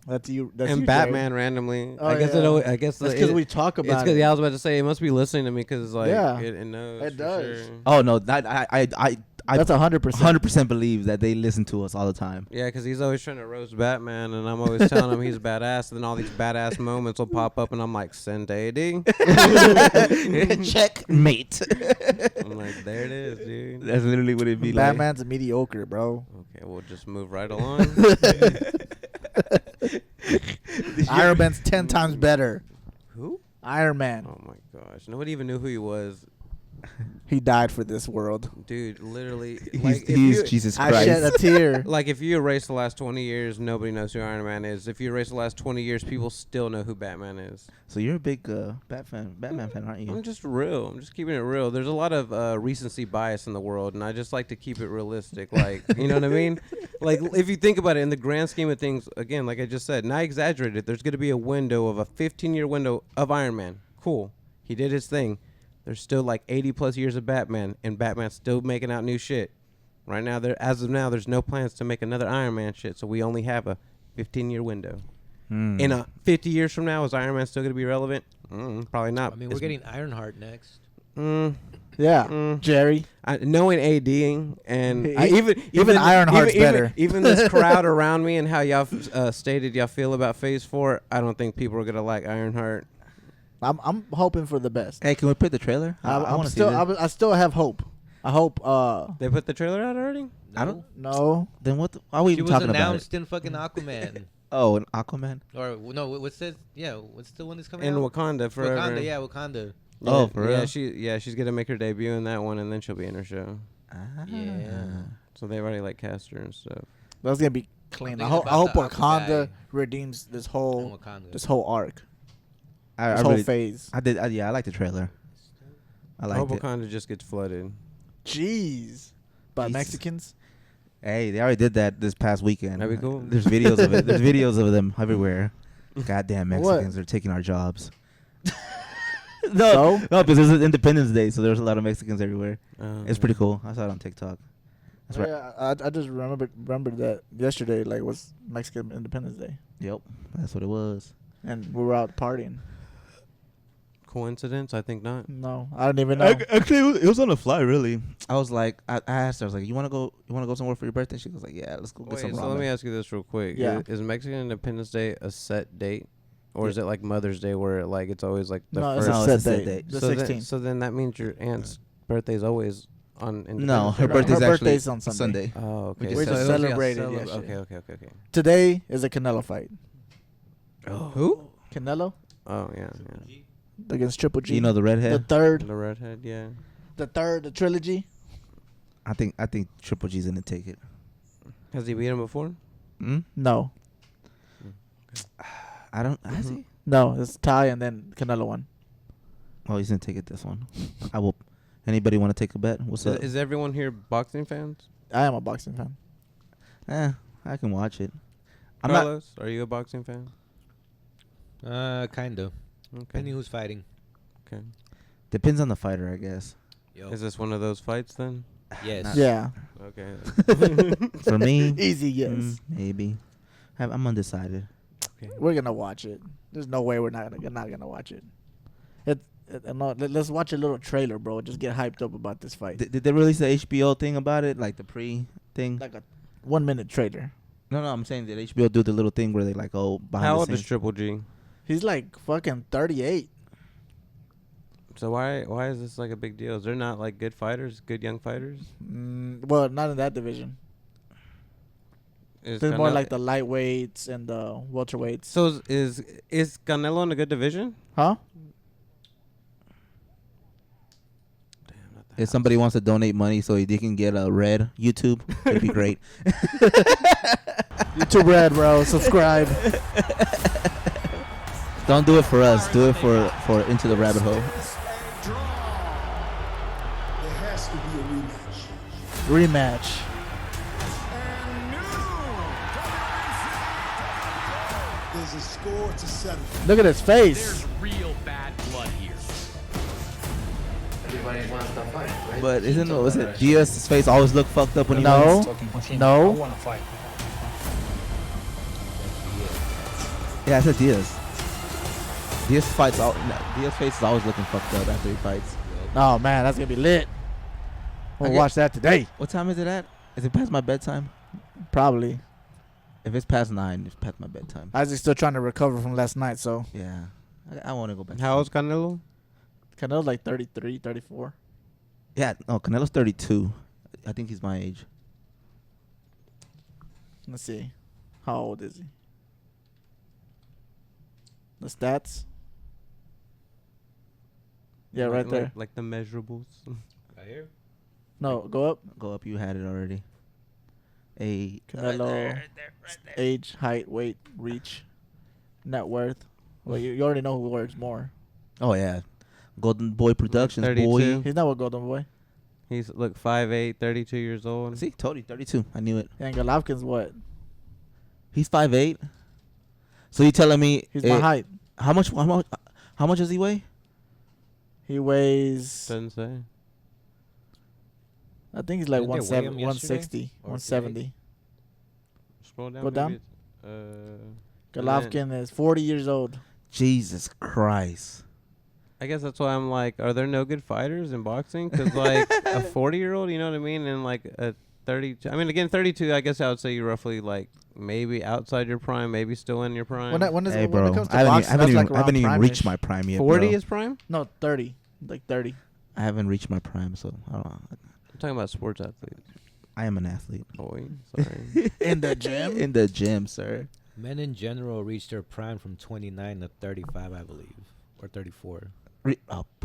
That's you. That's and you, Batman randomly. Oh, I guess yeah. it. I guess That's it- because we talk It's about because it. I was about to say it must be listening to me because like Yeah. it knows. It for does. sure. Oh no, that I That's 100%. 100% believe that they listen to us all the time. Yeah, because he's always trying to roast Batman, and I'm always telling him he's badass. And then all these badass moments will pop up, and I'm like, send AD. Checkmate. I'm like, there it is, dude. That's literally what it'd be Batman's mediocre, bro. Okay, we'll just move right along. Iron Man's 10 times better. Who? Iron Man. Oh my gosh, nobody even knew who he was, He died for this world. dude. Literally, He's, like, if he's you- Jesus I shed a Christ. tear. Like if you erase the last 20 years, nobody knows who Iron Man is. If you erase the last 20 years, people still know who Batman is. So you're a big Batman fan, aren't you? I'm just real. I'm just keeping it real. There's a lot of recency bias in the world, and I just like to keep it realistic. Like, you know what I mean? Like, if you think about it in the grand scheme of things, again, like I just said, and I exaggerated, there's going to be a window of a 15-year window of Iron Man. Cool. He did his thing. There's still like 80 plus years of Batman, and Batman's still making out new shit. Right now, as of now, there's no plans to make another Iron Man shit, so we only have a 15-year window. Hmm. In 50 years from now, is Iron Man still going to be relevant? Probably not. I mean, we're getting Ironheart next. Yeah. Jerry. Knowing AD and He- even Ironheart's better. Even this crowd around me and how y'all stated y'all feel about Phase 4, I don't think people are gonna like Ironheart. I'm hoping for the best. Hey, can we put the trailer? I I'm want to see still this. I still have hope. I hope They put the trailer out already. I don't- no. Then what? Why are we She even was talking about it? announced in fucking Aquaman. Oh, an Aquaman. Or no, what's that? Yeah, what's the one that's coming In out? Wakanda forever. Wakanda, yeah, Wakanda. Oh, for real? She's gonna make her debut in that one, and then she'll be in her show. Yeah. So they've already like cast her and stuff. That's gonna be clean. I thinking hope about the Wakanda Aqua redeems this In whole Wakanda. arc, I this whole really, phase. I did. Yeah, I like the trailer. I I hope liked it. Wakanda just gets flooded. Jeez, by Jesus. Mexicans. Hey, they already did that this past weekend. That'd be cool. There's videos of it. There's videos of them everywhere. Goddamn What? Mexicans are taking our jobs. no, So? no, because it's Independence Day, so there's a lot of Mexicans everywhere. It's pretty Yeah. cool. I saw it on TikTok. That's right. Yeah, I just remembered that yesterday like was Mexican Independence Day, Yep, that's what it was. and we were out partying. Coincidence? I think not. No, I don't even know. Actually, it was on the fly. Really, I was like, I asked her, I was like, you want to go somewhere for your birthday? She was like, yeah, let's go get Wait, some so ramen. let me ask you this real quick. Yeah. Is Mexican Independence Day a set date? Or is it like Mother's Day where like it's always like the No, first? it's No, a it's set a set date. date. The so 16th. Then, so then that means your aunt's birthday is always on Independence No, her Day, birthday's Her actually birthday's on Sunday. Oh, okay. We so just it was, celebrated celeb- yesterday. Okay. Today is a Canelo fight. Who? Canelo Oh yeah. against Triple G. You know the the redhead. third, The redhead, yeah. the trilogy. I think Triple G's gonna take it. Has he beat him before? Hmm? No, I don't. Has he? no, it's Ty and then Canelo won. Oh, he's gonna take it this one. I will. Anybody want to take a bet? What's up? Is everyone here boxing fans? I am a boxing fan. I can watch it. I'm not. Carlos, are you a boxing fan? Kind of. Okay. Depending who's fighting. Okay. Depends on the fighter, I guess. Yo. Is this one of those fights then? Yes. Not- Yeah, Okay. For me, easy yes. maybe. I'm undecided. We're gonna watch it. There's no way we're not gonna watch it. No, let's watch a little trailer, bro. Just get hyped up about this fight. Did they release the HBO thing about it, like the pre thing? Like a 1 minute trailer. No, I'm saying did HBO do the little thing where they like behind How the old is scenes? Triple G? He's like fucking 38. So why is this like a big deal? Is there not like good fighters, good young fighters? Well, not in that division. Is There's more Canelo- like the lightweights and the welterweights. So is Canelo in a good division? Huh? If somebody wants to donate money so they can get a red YouTube, it'd be great. YouTube Red, bro. Subscribe. Don't do it for us. Do it for Into the Rabbit Hole. There has to be a rematch. Rematch. There's a score to settle. Look at his face. There's real bad blood here. Everybody wants to fight, right? But was it Diaz's face always look fucked up when he No. wins? No. Yeah, I said Diaz. Diaz face is always looking fucked up after he fights. Oh man, that's gonna be lit. We'll Okay. watch that today. What time is it at? Is it past my bedtime? Probably. If it's past 9, it's past my bedtime. Isaac's still trying to recover from last night, so Yeah. I want to go back. How old's Canelo? Canelo's like 33, 34. Yeah, no, Canelo's 32. I think he's my age. Let's see. How old is he? The stats? Yeah, right Like- there. Like the measurables. Right here. No, go up. Go up. You had it already. Canelo, age, height, weight, reach, net worth. Well, you already know who works more. Oh, yeah. Golden Boy Productions, 32. boy. He's not with Golden Boy. He's 5'8", 32 years old. See, told you, 32. I knew it. And Golovkin's what? He's 5'8". So you telling me He's my height. How much does he weigh? He weighs, Doesn't say. I think he's like Didn't they weigh him 160, yesterday? Or 170. Scroll down. Go down. maybe it's, Golovkin is 40 years old. Jesus Christ. I guess that's why I'm like, are there no good fighters in boxing? Because like a 40-year-old, you know what I mean, and like a 32. I mean, again, 32. I guess I would say you're roughly like maybe outside your prime, maybe still in your prime. When Hey, it bro. comes to I haven't, boxing, I haven't that's even, like I haven't around even reached prime-ish. my prime yet, 40 bro. is prime. No, 30. Like 30. I haven't reached my prime, so I don't know. I'm talking about sports athletes. I am an athlete. Boy, sorry. In the gym? In the gym, sir. Men in general reach their prime from 29 to 35, I believe, or 34.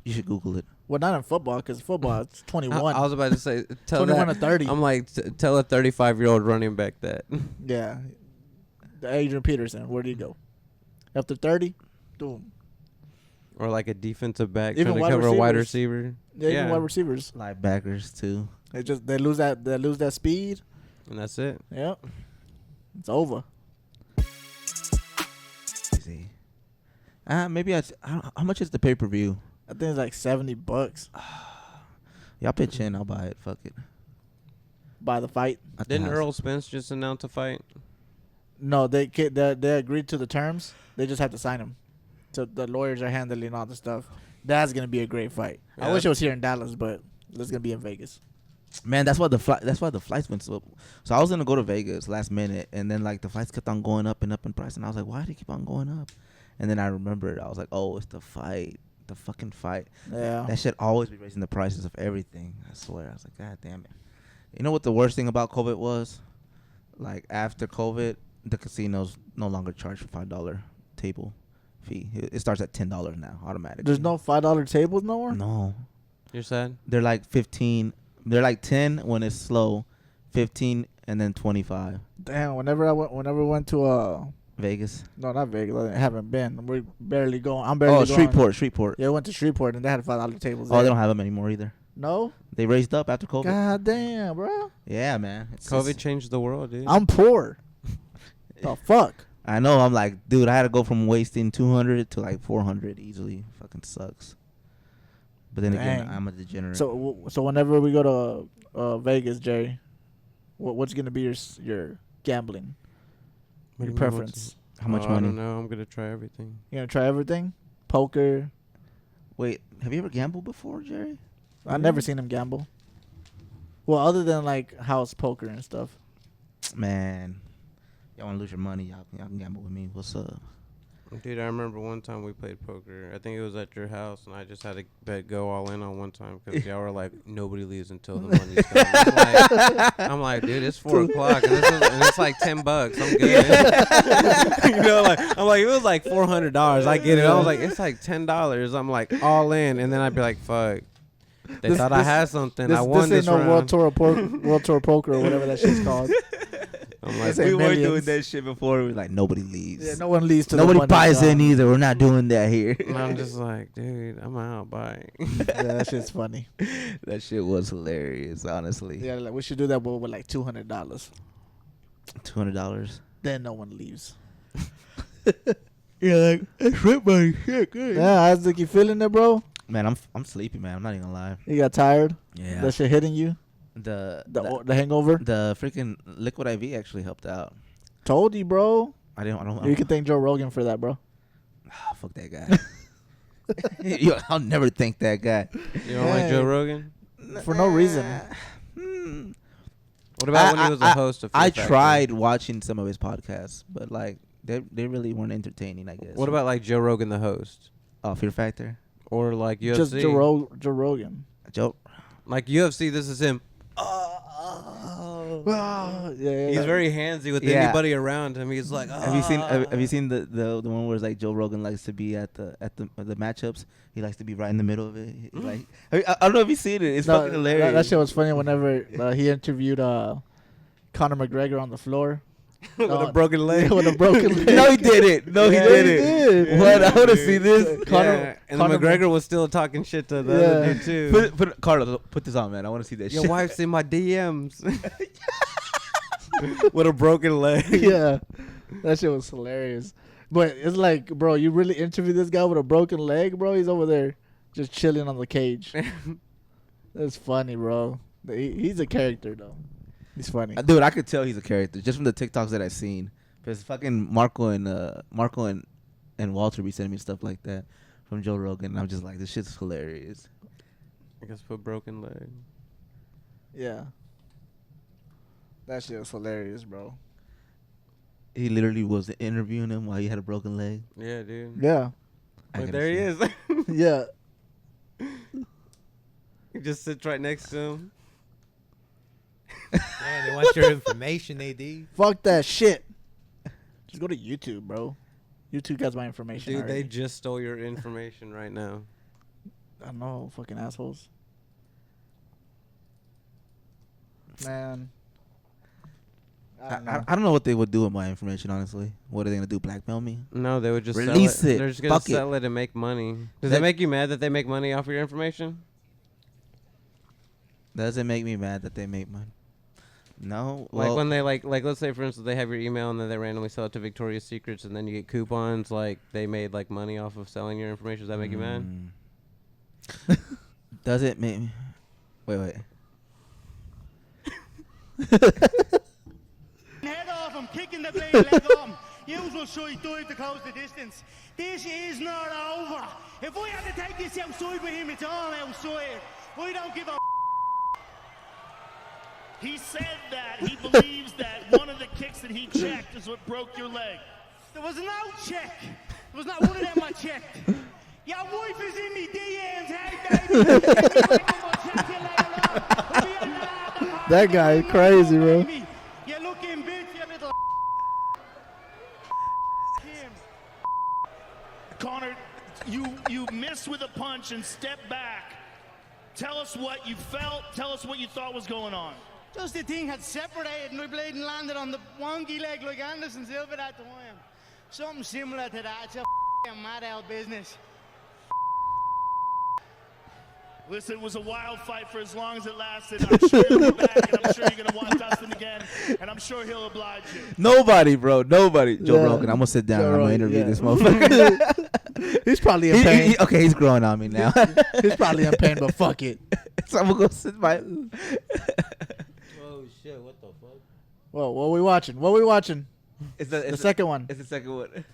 You should Google it. Well, not in football, because football, it's 21. I was about to say, tell 21 that. to 30. I'm like, tell a 35-year-old running back that. Yeah. The Adrian Peterson, where do you go? After 30? Boom. Or like a defensive back Even trying to wide cover a wide receivers. receiver. Yeah, even Yeah. wide receivers. Linebackers, too. They lose that speed. And that's it. Yep. It's over. Easy. Maybe how much is the pay-per-view? I think it's like $70 Y'all pitch in, I'll buy it. Fuck it. by the fight. At the Didn't house. Earl Spence just announce a fight? No, they agreed to the terms. They just have to sign them. So the lawyers are handling all the stuff. That's gonna be a great fight. I Yeah. wish it was here in Dallas, but it's gonna be in Vegas. Man, that's why the flights went so. So I was gonna go to Vegas last minute, and then like the flights kept on going up and up in price, and I was like, why do they keep on going up? And then I remembered, I was like, oh, it's the fight, the fucking fight. Yeah. That shit always be raising the prices of everything. I swear. I was like, God damn it. You know what the worst thing about COVID was? Like after COVID, the casinos no longer charge for $5 table fee. It starts at $10 now automatically. There's no $5 tables nowhere. No. You're sad? They're like 15. They're like 10 when it's slow, 15 and then 25. Damn. Whenever we went to Vegas. no, not Vegas. I haven't been. We're barely going. I'm barely going. Shreveport. Yeah, we went to Shreveport and they had $5 tables. Oh, there. they don't have them anymore either. No. They raised up after COVID. God damn, bro. Yeah, man. COVID changed the world, dude. I'm poor. The fuck. I know. I'm like, dude, I had to go from wasting 200 to like 400 easily. Fucking sucks. But then again, Dang. I'm a degenerate. So whenever we go to Vegas, Jerry, what's gonna be your gambling? What Your do you mean, what's- preference? how much I money? don't know. I'm gonna try everything. You gonna try everything? Poker. Wait, have you ever gambled before, Jerry? I never seen him gamble. Well, other than like house poker and stuff. Man, y'all want to lose your money? Y'all can gamble with me. What's up? Dude, I remember one time we played poker. I think it was at your house, and I just had to go all in on one time because y'all were like, nobody leaves until the money's gone. I'm like, dude, it's 4 o'clock, and it's like $10. I'm good. You know, like I'm like, it was like $400. I get it. I was like, it's like $10. I'm like all in, and then I'd be like, fuck. They thought I had something. I won this this ain't no round. World Tour Poker or whatever that shit's called. I'm I like, say we were doing millions. that shit before. We were like, nobody leaves. Yeah, no one leaves to Nobody the money buys gone. in either. We're not doing that here. and I'm just like, dude, I'm out. Bye. Yeah, that shit's funny. That shit was hilarious, honestly. Yeah, like we should do that, but with like $200. $200. Then no one leaves. Yeah, like that's right, my shit. Good. Yeah, Isaac, you feeling it, bro? Man, I'm sleepy, man. I'm not even gonna lie. You got tired? Yeah. That shit hitting you? The The hangover? the freaking liquid IV actually helped out. Told you, bro. I don't. You can thank Joe Rogan for that, bro. Fuck that guy. Yo, I'll never thank that guy. You don't like Joe Rogan? For no reason. What about when he was a host of Fear I Factor? tried watching some of his podcasts, but like they really weren't entertaining, I guess. What about like Joe Rogan, the host? Fear Factor? Or like UFC? Just Joe Rogan. Joe. Like UFC, this is him. Yeah, He's very handsy with Yeah. anybody around him. He's like, Have you seen Have you seen the one where it's like Joe Rogan likes to be at the matchups? He likes to be right in the middle of it. Like I don't know if you've seen it. It's No, fucking hilarious. That shit was funny whenever he interviewed Conor McGregor on the floor. with a broken leg? With a broken leg. No, he didn't. No, he Yeah, didn't. did. What? I want to see this. Yeah, and Conor- McGregor was still talking shit to the other Yeah. dude too. Carlos, put this on, man. I want to see that Your shit. wife's in my DMs. With a broken leg. Yeah, that shit was hilarious. But it's like, bro, you really interviewed this guy with a broken leg, bro? He's over there just chilling on the cage. That's funny, bro. He's a character, though. He's funny. Dude, I could tell he's a character just from the TikToks that I've seen. Because fucking Marco and Walter be sending me stuff like that from Joe Rogan, and I'm just like, this shit's hilarious. I guess put broken leg. Yeah. That shit was hilarious, bro. He literally was interviewing him while he had a broken leg. Yeah, dude. Yeah. I But gotta there he see. is. Yeah. He just sits right next to him. Man, they want your information, AD. Fuck that shit. Just go to YouTube, bro. YouTube has my information. Dude, already. they just stole your information right now. I know, fucking assholes. Man. I don't know what they would do with my information, honestly. What are they gonna do? Blackmail me? No, they would just Release sell it. it. They're just gonna Fuck it. sell it and make money. Does That- it make you mad that they make money off of your information? Doesn't make me mad that they make money. No. Like Well, when they like let's say for instance they have your email and then they randomly sell it to Victoria's Secrets and then you get coupons like they made like money off of selling your information. Does that make you mad? Does it make me? Wait. Head off him, kicking the blade leg off him. Usual shite dive to close the distance. This is not over. If we have to take this outside with him, it's all outside. We don't give a. He said that he believes that one of the kicks that he checked is what broke your leg. There was no check. There was not one of them I checked. Your wife is in me DMs, hey baby. That guy crazy, bro. You looking bitch, you little. Connor, you missed with a punch and stepped back. Tell us what you felt. Tell us what you thought was going on. Just the thing had separated and we bleeding landed on the wonky leg like Anderson Silva that time. Something similar to that. It's a mad out business. Listen, it was a wild fight for as long as it lasted. I'm sure you'll be back, and I'm sure you're going to watch Dustin again, and I'm sure he'll oblige you. Nobody, bro. Nobody. Joe Yeah. Rogan. I'm gonna sit down. Joe and I'm gonna Rogan, interview yeah. this motherfucker. He's probably in pain. Okay, he's growing on me now. He's probably in pain, but fuck it. So I'm gonna go sit by. Oh shit! What the fuck? Whoa, what we watching? What we watching? It's The second one. It's the second one.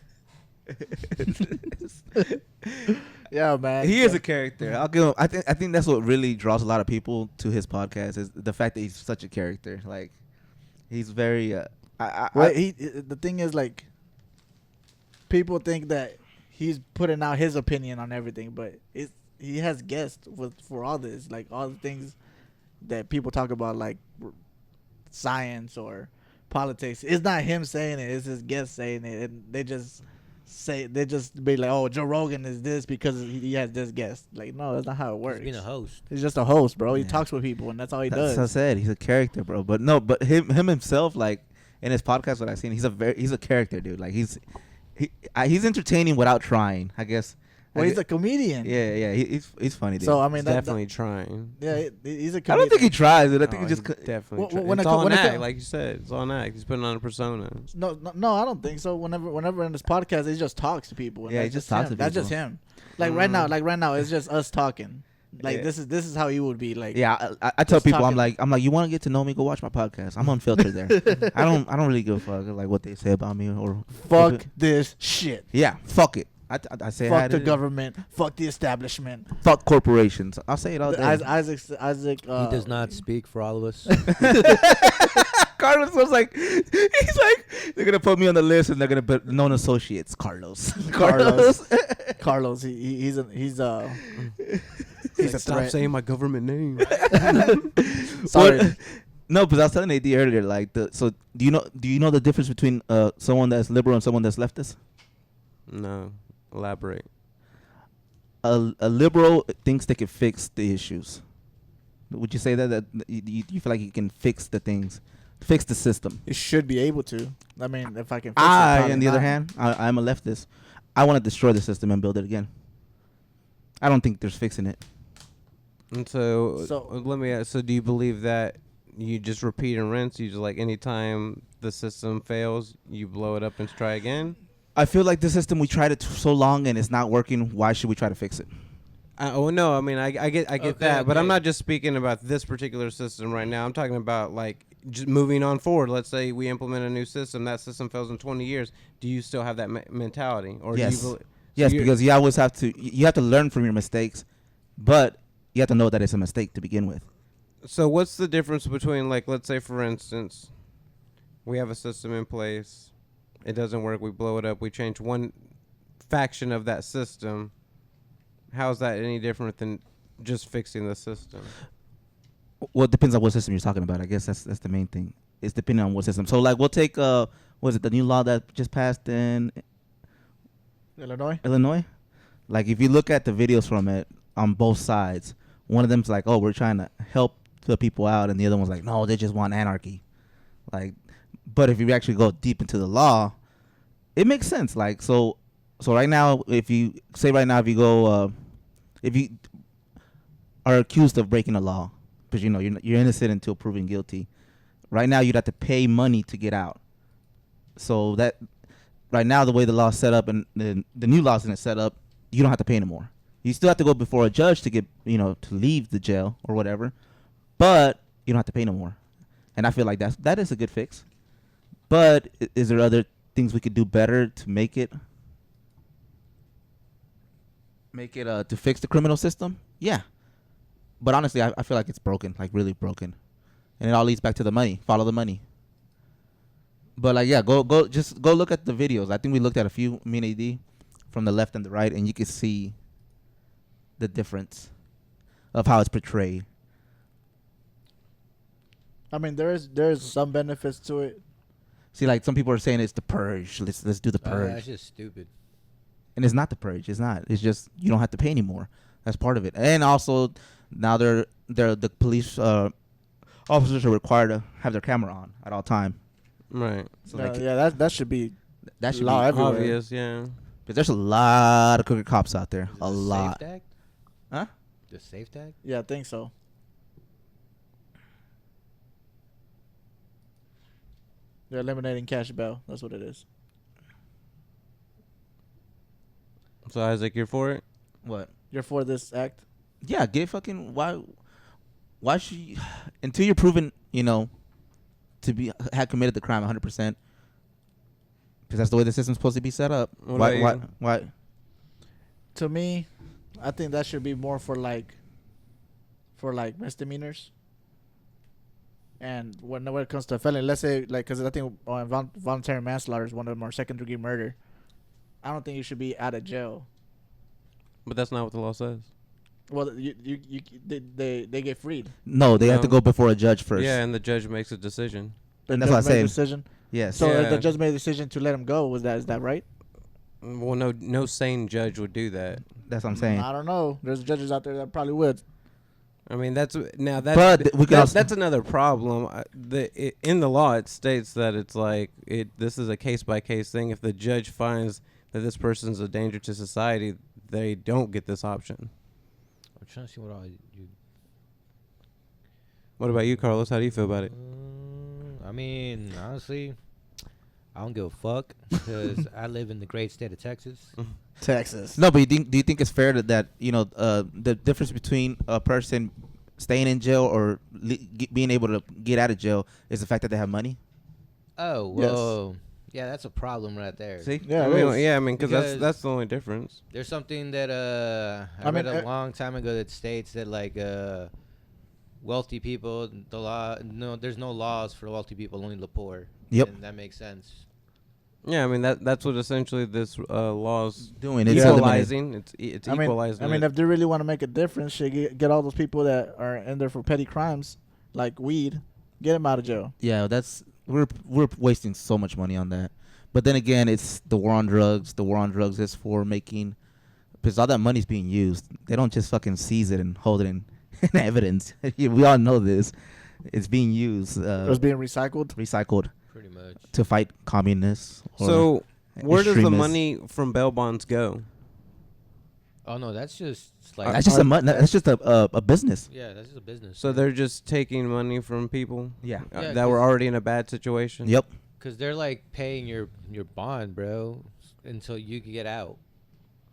Yeah, man. He is a character. I'll give him. I think that's what really draws a lot of people to his podcast is the fact that he's such a character. Like, he's very. The thing is, like, people think that he's putting out his opinion on everything, but he has guests for all this, like all the things that people talk about, like science or politics. It's not him saying it; it's his guests saying it, and they just be like, "Oh, Joe Rogan is this because he has this guest." Like, no, that's not how it works. He's being a host. He's just a host, bro. He Yeah. talks with people, and that's all he That's does. what I said. He's a character, bro. But no, but him himself, like, in his podcast, what I've seen, he's a character, dude. Like he's entertaining without trying, I guess. Well, he's a comedian. Yeah. He's funny, dude. So I mean, He's definitely trying. Yeah, he's a comedian. I don't think he tries it. I think Oh, he just. definitely. Well, when it's I co- all when an I co- act, like you said. It's all an act. He's putting on a persona. No, I don't think so. Whenever in this podcast, he just talks to people. And Yeah, that's he just him. talks to That's just people. him. Like right now, it's just us talking. Like Yeah. this is how he would be. Like Yeah, I tell Just people, talking. I'm like, you want to get to know me? Go watch my podcast. I'm unfiltered there. I don't really give a fuck like what they say about me or fuck this shit. Yeah, fuck it. I say Fuck the government. Fuck the establishment. Fuck corporations. I'll say it all day. Isaac. He does not speak for all of us. Carlos was like, he's like, they're gonna put me on the list and they're gonna put known associates. Carlos. Carlos. He's a Stop threat. saying my government name. Sorry. Well, no, because I was telling AD earlier, like, so do you know the difference between someone that's liberal and someone that's leftist? No, elaborate. A liberal thinks they can fix the issues. Would you say that you feel like you can fix the things, fix the system? You should be able to. I mean, if I can. Fix it, I, probably on the other not. hand, I'm a leftist. I want to destroy the system and build it again. I don't think there's fixing it. And so So- let me ask. So do you believe that you just repeat and rinse? You just like anytime the system fails, you blow it up and try again? I feel like the system, we tried it so long and it's not working. Why should we try to fix it? Oh no, I mean I get Okay, that, but I'm okay. not just speaking about this particular system right now. I'm talking about like just moving on forward. Let's say we implement a new system. That system fails in 20 years. Do you still have that mentality, or Yes. do you? Yes, because you always have to. You have to learn from your mistakes, but you have to know that it's a mistake to begin with. So what's the difference between, like, let's say for instance, we have a system in place, it doesn't work, we blow it up, we change one faction of that system. How is that any different than just fixing the system? Well, it depends on what system you're talking about. I guess that's the main thing. It's depending on what system. So, like, we'll take was it the new law that just passed in Illinois? Like, if you look at the videos from it on both sides, one of them's like, "Oh, we're trying to help the people out," and the other one's like, "No, they just want anarchy." Like, but if you actually go deep into the law, it makes sense. Like, so right now, if you go, if you are accused of breaking a law, because you're innocent until proven guilty, right now you'd have to pay money to get out. So that right now, the way the law's set up and the new law's gonna set up, you don't have to pay anymore. You still have to go before a judge to get to leave the jail or whatever, but you don't have to pay no more. And I feel like that is a good fix. But is there other things we could do better to make it to fix the criminal system? Yeah. But honestly, I feel like it's broken, like really broken. And it all leads back to the money. Follow the money. But like, yeah, go look at the videos. I think we looked at a few, me and AD, from the left and the right, and you can see the difference of how it's portrayed. I mean, there's some benefits to it. See, like some people are saying it's the purge. Let's do the purge. That's just stupid. And it's not the purge. It's not. It's just you don't have to pay anymore. That's part of it. And also now they're the police officers are required to have their camera on at all time. Right. So That should be that should law be everywhere. Obvious, yeah. But there's a lot of crooked cops out there. A lot. Safe tag? Huh? The safe tag? Yeah, I think so. They're eliminating cash bail. That's what it is. So Isaac, you're for it? What? You're for this act? Yeah, get fucking why should you, until you're proven, to be have committed the crime 100%, because that's the way the system's supposed to be set up. What about Why? To me, I think that should be more for misdemeanors. And when it comes to felony, let's say because I think voluntary manslaughter is one of them, or second degree murder. I don't think you should be out of jail. But that's not what the law says. Well, they get freed. No, they have to No. go before a judge first. Yeah, and the judge makes a decision. And that's what I Judge made a said. decision. Yes. So Yeah. the judge made a decision to let him go. Is that right? Well, no sane judge would do that. That's what I'm saying. I don't know. There's judges out there that probably would. I mean, that's now But we can also- that's another problem. In the law, it states that it's like this is a case by case thing. If the judge finds that this person's a danger to society, they don't get this option. I'm trying to see what all you. What about you, Carlos? How do you feel about it? I mean, honestly, I don't give a fuck because I live in the great state of Texas. Texas. No, but do you think it's fair that the difference between a person staying in jail or being able to get out of jail is the fact that they have money? Oh, well, yeah, that's a problem right there. See? Yeah, I mean, Because that's the only difference. There's something that I read a long time ago that states that like wealthy people, there's no laws for wealthy people, only the poor. Yep. And that makes sense. Yeah, I mean that's what essentially this law's doing. It's equalizing. It's I mean, equalizing. I mean, if they really want to make a difference, should get all those people that are in there for petty crimes like weed, get them out of jail. Yeah, we're wasting so much money on that. But then again, it's the war on drugs. The war on drugs is for making, because all that money's being used. They don't just fucking seize it and hold it in evidence. We all know this. It's being used. It's being recycled. Pretty much. To fight communists. So where does the extremists. money from bail bonds go? Oh no, that's just like That's just that's just a business. yeah, that's just a business. So they're just taking money from people Yeah. Yeah, that were 'cause- already in a bad situation. Yep. Because they're like paying your bond, bro, until you can get out.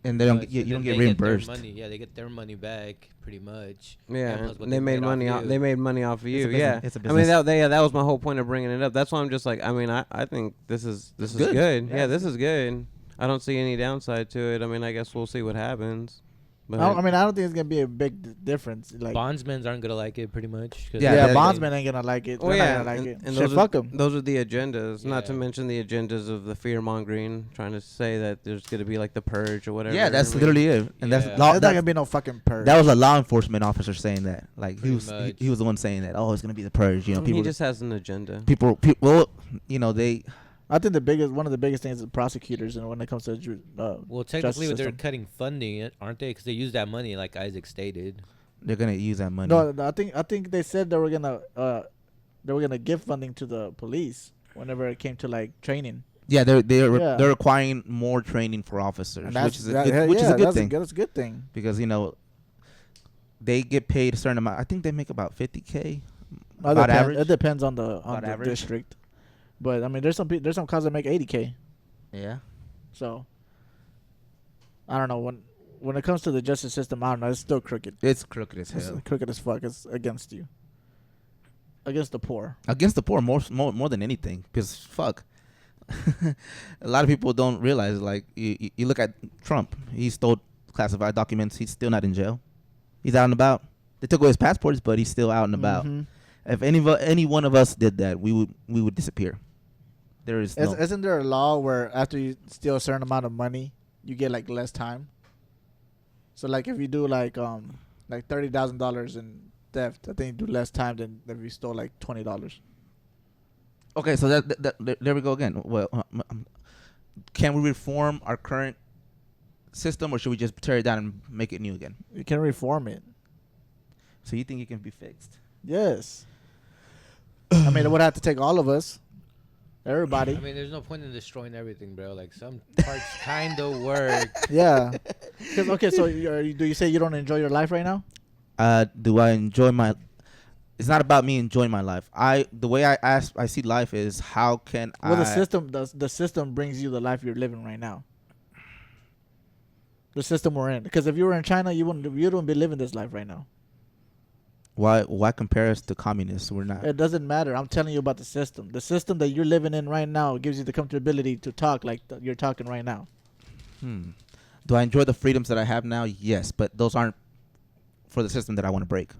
And they don't But get, you then don't they get their reimbursed. money. Yeah, they get their money back pretty much. Yeah, And plus what they made money. off you. They made money off of you. a business. Yeah, It's a I mean business. that was my whole point of bringing it up. That's why I'm just like, I mean, I think this is good. good. Yeah, Yeah, it's this is good. I don't see any downside to it. I mean, I guess we'll see what happens. But I don't think it's gonna be a big difference. Like, Bondsmen aren't gonna like it pretty much. 'Cause Yeah, yeah, that- bondsmen ain't gonna like it. oh They're yeah, not gonna like and, it. and Shit, those fuck are, 'em. those are the agendas. Not to Yeah. mention the agendas of the fear mongering, trying to say that there's gonna be like the purge or whatever. Yeah, that's I mean, literally it. And Yeah. that's There's not that, gonna be no fucking purge. that was a law enforcement officer saying that. Like Pretty he much. was the one saying that. Oh, it's gonna be the purge. You know, he people just has an agenda. people. They. I think one of the biggest things is prosecutors, and when it comes to well, technically, justice they're system. cutting funding, aren't they? Because they use that money, like Isaac stated. They're gonna use that money. No, I think they said they were gonna give funding to the police whenever it came to like training. Yeah, they're Yeah. they're requiring more training for officers, And which is a that- good, yeah, which is a good that's thing That's a good thing. because they get paid a certain amount. I think they make about $50K. It About depends- average? It depends on the About the average? district, but I mean, there's some cops that make $80K. Yeah. So I don't know when it comes to the justice system. I don't know. It's still crooked. It's crooked as It's hell. crooked as fuck. It's against you, against the poor. Against the poor more than anything, because fuck. A lot of people don't realize, like, you look at Trump. He stole classified documents. He's still not in jail. He's out and about. They took away his passports, but he's still out and about. Mhm. If any one of us did that, we would disappear. There is no. Isn't there a law where after you steal a certain amount of money, you get like less time? So like if you do like $30,000 in theft, I think you do less time than if you stole like $20. Okay, so there we go again. Well, can we reform our current system, or should we just tear it down and make it new again? You can reform it. So you think it can be fixed? Yes. I mean, it would have to take all of us, everybody. I mean, there's no point in destroying everything, bro. Like some parts kind of work. Yeah. 'Cause, okay, so do you say you don't enjoy your life right now? Do I enjoy my? It's not about me enjoying my life. The way I see life is how can Well, the system brings you the life you're living right now. The system we're in. Because if you were in China, you wouldn't be living this life right now. Why compare us to communists? We're not. It doesn't matter. I'm telling you about the system. The system that you're living in right now gives you the comfortability to talk like you're talking right now. Do I enjoy the freedoms that I have now? Yes, but those aren't for the system that I want to break.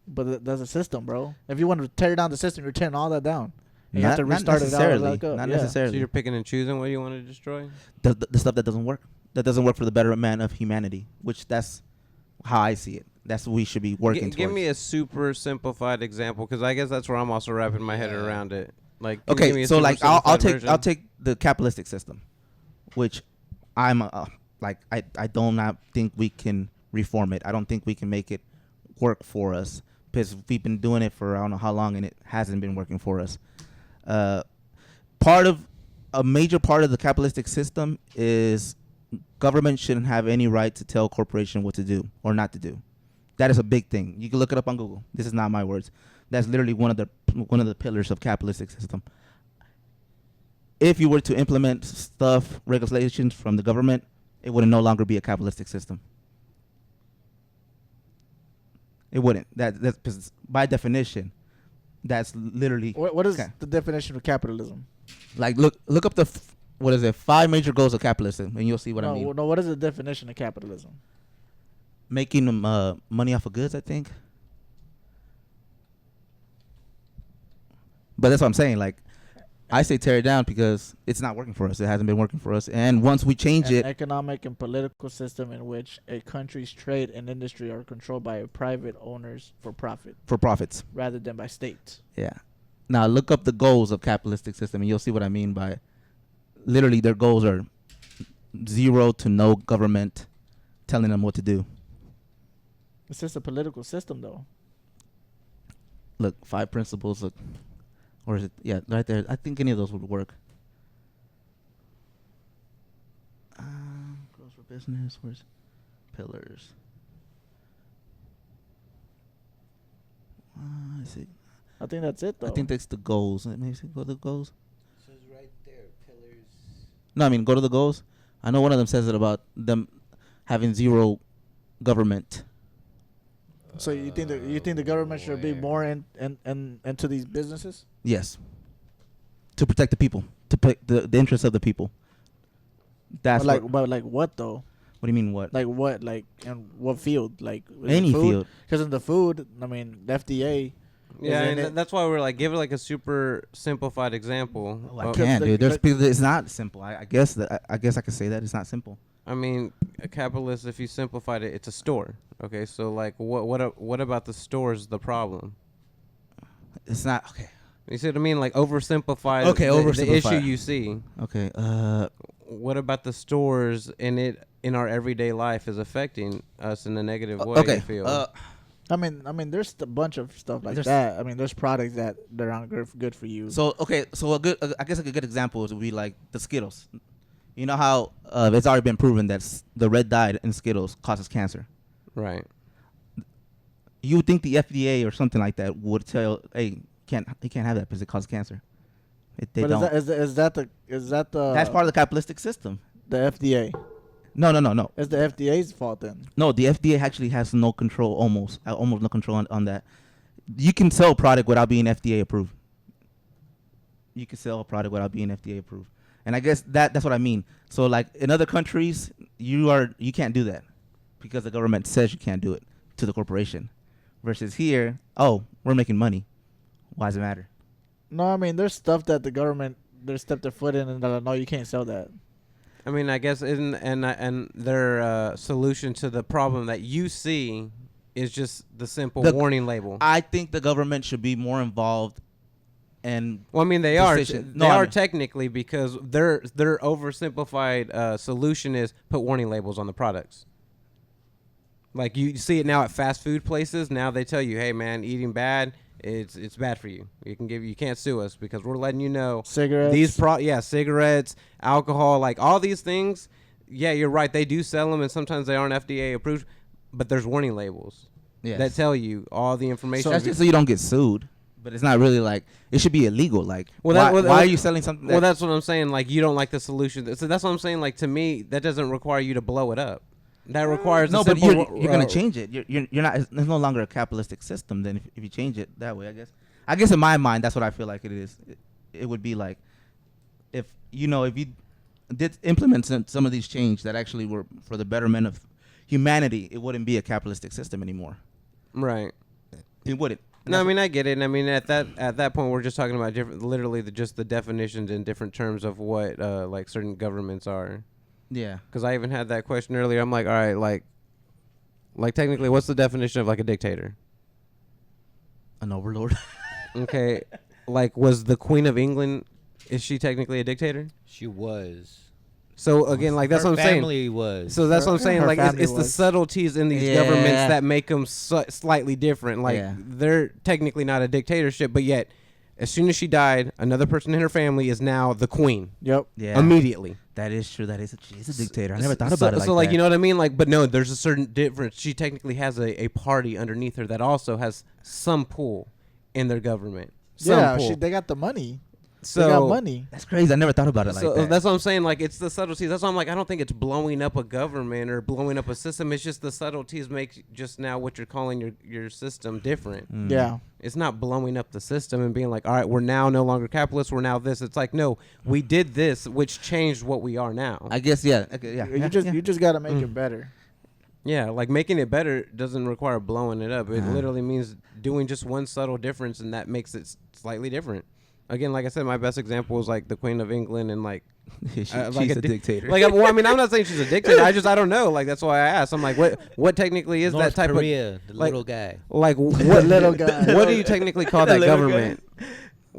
But that's a system, bro. If you want to tear down the system, you're tearing all that down. You Not, have to not restart it all necessarily. back up. Not Yeah. So necessarily. you're picking and choosing what you want to destroy. The stuff that doesn't work. That doesn't work for the betterment of humanity. Which that's how I see it. That's what we should be working towards. Give me a super simplified example, because I guess that's where I'm also wrapping my head around it. Like, can you give me Okay, a so super like I'll simplified version? take the capitalistic system, which I'm like I do not think we can reform it. I don't think we can make it work for us because we've been doing it for I don't know how long and it hasn't been working for us. A major part of the capitalistic system is government shouldn't have any right to tell corporation what to do or not to do. That is a big thing. You can look it up on Google. This is not my words. That's literally one of the pillars of capitalistic system. If you were to implement stuff, regulations from the government, it would no longer be a capitalistic system. It wouldn't. That's 'cause by definition, that's literally. What is the definition of capitalism? Like look up the 5 major goals of capitalism, and you'll see what I mean. No, what is the definition of capitalism? Making money off of goods, I think. But that's what I'm saying. Like, I say tear it down because it's not working for us. It hasn't been working for us. And once we change it, economic and political system in which a country's trade and industry are controlled by private owners for profit. For profits. Rather than by state. Yeah. Now look up the goals of capitalistic system, and you'll see what I mean by. Literally, their goals are 0 to no government telling them what to do. It's just a political system, though. Look, 5 principles. Look, or is it? Yeah, right there. I think any of those would work. Goals for business. Where's pillars? Is it? I think that's it, though. I think that's the goals. Let me see. Go to the goals. It says right there, pillars. No, I mean go to the goals. I know one of them says it about them having 0 government. So you think the government should be more into these businesses? Yes. To protect the people, to protect the interests of the people. That's but like what though? What do you mean what? Like what? Like in what field? Like any field? Because in the food, I mean, the FDA. Yeah, and that's why we're like, give it like a super simplified example. Oh, I can't, dude. There's people. It's not simple. I guess I can say that it's not simple. I mean, a capitalist, if you simplified it, it's a store. Okay, so like, what about the store is the problem? It's not okay. You see what I mean? Like oversimplified. Okay, the issue you see. Okay. What about the stores in our everyday life is affecting us in a negative way? Okay. You feel? I mean, there's a bunch of stuff like that. I mean, there's products that aren't good for you. So okay, so I guess a good example would be like the Skittles. You know how it's already been proven that the red dye in Skittles causes cancer. Right. You would think the FDA or something like that would tell, hey, you can't have that because it causes cancer. They don't. Is that the? That's part of the capitalistic system. The FDA. No. It's the FDA's fault then. No, the FDA actually has no control, almost no control on that. You can sell a product without being FDA approved. You can sell a product without being FDA approved. And I guess that's what I mean. So like in other countries, you can't do that because the government says you can't do it to the corporation. Versus here, we're making money. Why does it matter? No, I mean there's stuff that the government they stepped their foot in and they're like, no, you can't sell that. I mean, I guess and their solution to the problem that you see is just the simple warning label. I think the government should be more involved. And well, I mean, they are technically because their oversimplified solution is put warning labels on the products. Like you see it now at fast food places. Now they tell you, hey man, eating bad, it's bad for you. You can't sue us because we're letting you know. Cigarettes. Cigarettes, alcohol, like all these things. Yeah, you're right. They do sell them, and sometimes they aren't FDA approved. But there's warning labels that tell you all the information. So that's just so you don't get sued. But it's not really like it should be illegal. Like, why are you selling something? Well, that's what I'm saying. Like, you don't like the solution. So that's what I'm saying. Like, to me, that doesn't require you to blow it up. That requires no, but you're going to change it. You're not. It's no longer a capitalistic system. Then if you change it that way, I guess in my mind, that's what I feel like it is. It would be like if you did implement some of these changes that actually were for the betterment of humanity, it wouldn't be a capitalistic system anymore. Right. It wouldn't. No, I mean I get it. I mean at that point we're just talking about just the definitions in different terms of what like certain governments are. Yeah. Because I even had that question earlier. I'm like, all right, like technically, what's the definition of like a dictator? An overlord. Okay, like was the Queen of England? Is she technically a dictator? She was. So again, like that's Her what I'm saying. family was. So that's what I'm saying. Her Like it's family the was. subtleties in these Yeah. governments that make them slightly different. Like Yeah. they're technically not a dictatorship, but yet, as soon as she died, another person in her family is now the queen Yep. Yeah. immediately. That is true. That is she's a dictator. I never thought So- about it like so like that. you know what I mean? Like, but no, there's a certain difference. She technically has a party underneath her that also has some pull in their government. Some Yeah, pull. they got the money. so They got money. That's crazy. I never thought about it like so that. that's what I'm saying. Like it's the subtleties. That's why I'm like, I don't think it's blowing up a government or blowing up a system. It's just the subtleties make just now what you're calling your system different. Mm. Yeah. It's not blowing up the system and being like, all right, we're now no longer capitalist. We're now this. It's like, no, we did this, which changed what we are now. I guess yeah. Okay, yeah. You just gotta make it better. Yeah, like making it better doesn't require blowing it up. It literally means doing just one subtle difference, and that makes it slightly different. Again, like I said, my best example was like the Queen of England and like she's like a dictator. Like, well, I mean, I'm not saying she's a dictator. I don't know. Like that's why I asked. I'm like, what technically is North that type Korea, of the like, little guy. like what little guy. What do you technically call The that little government?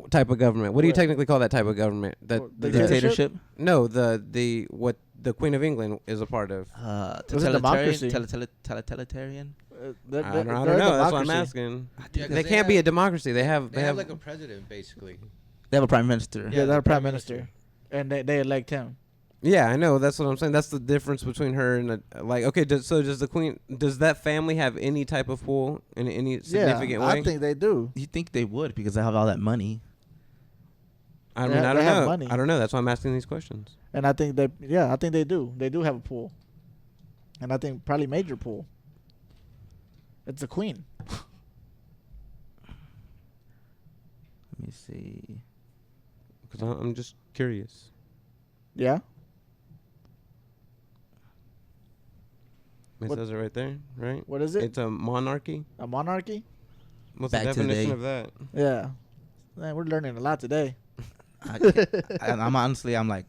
Type of government. What do you What? technically call that type of government? That What, the dictatorship? dictatorship. no, the what the Queen of England is a part of. Was it democracy? Totalitarian. I don't know. That's what I'm asking. Yeah, 'cause They can't be a democracy. They have like a president, basically. They have a prime minister. Yeah, they're prime minister, and they elect him. Yeah, I know. That's what I'm saying. That's the difference between her and like. Okay, does the queen? Does that family have any type of pull in any significant Yeah, way? I think they do. You think they would because they have all that money? I they mean, have- I they don't have know. money. I don't know. That's why I'm asking these questions. And I think I think they do. They do have a pool. And I think probably major pool. It's a queen. Let me see. Because I'm just curious. Yeah. It What- says it right there, right? What is it? It's a monarchy. A monarchy? What's Back the to the definition day. of that? Yeah. Man, we're learning a lot today. I'm honestly, I'm like,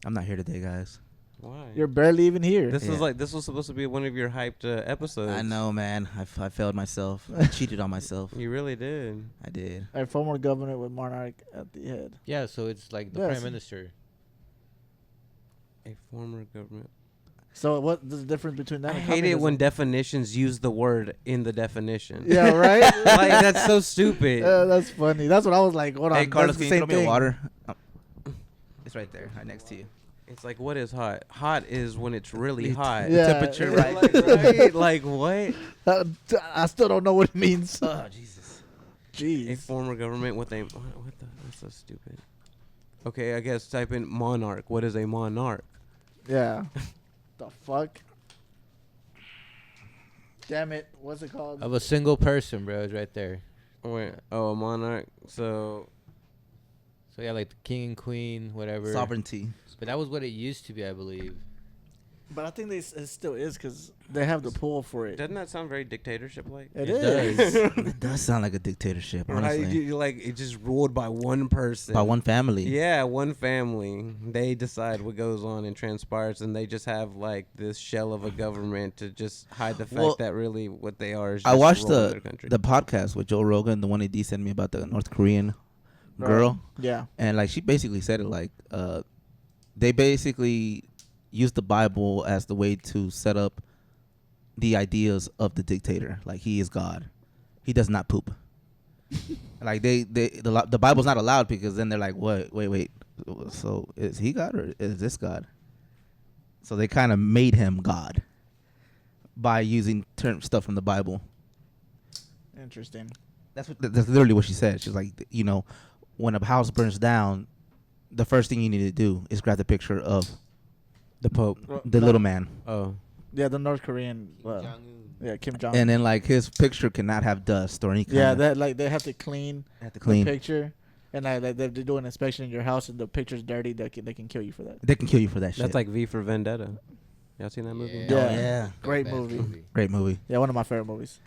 I'm not here today, guys. Why? You're barely even here. This Yeah. is like this was supposed to be one of your hyped episodes. I know, man. I failed myself. I cheated on myself. You really did. I did. A former governor with monarch at the head. Yeah, so it's like the Yes. prime minister. A former government. So what's the difference between that I and hate it when communism? definitions use the word in the definition. Yeah, right? Like that's so stupid. That's funny. That's what I was like. Hold on. Hey, Carlos, that's can the you same throw me thing. water? It's right there, right next to you. It's like, what is hot? Hot is when it's really hot. Yeah. Temperature, Yeah. right? Right? Like what? I still don't know what it means. Oh, Jesus. A Jeez. former government with a what the? That's so stupid. Okay, I guess type in monarch. What is a monarch? Yeah. The fuck? Damn it. What's it called? Of a single person, bro. It's right there. Wait, oh, a monarch. So So yeah, like the king and queen, whatever. Sovereignty. But that was what it used to be, I believe. But I think it still is because they have the pull for it. doesn't that sound very dictatorship-like? It It is. It does sound like a dictatorship, Right? honestly. You like it just ruled by one person. By one family. Yeah, one family. They decide what goes on and transpires, and they just have like this shell of a government to just hide the fact Well, that really what they are is I just watched ruling their country. the podcast with Joe Rogan, the one he sent me about the North Korean girl. Yeah. And like she basically said it like they basically used the Bible as the way to set up the ideas of the dictator. Like he is God. He does not poop. Like the Bible's not allowed because then they're like, what? Wait. So is he God or is this God? So they kind of made him God by using stuff from the Bible. Interesting. That's literally what she said. She's like, you know, when a house burns down, the first thing you need to do is grab the picture of the Pope. the little man, Oh, Yeah, the North Korean. Yeah, Kim Jong. and then like his picture cannot have dust or any kind Yeah, of that like they have to clean have to the clean. picture, and like they do an inspection in your house, and the picture's dirty. They can kill you for that. They can kill you for that shit. that's like V for Vendetta. Y'all seen that movie? Yeah. yeah. Great Bad movie. Great movie. Yeah, one of my favorite movies.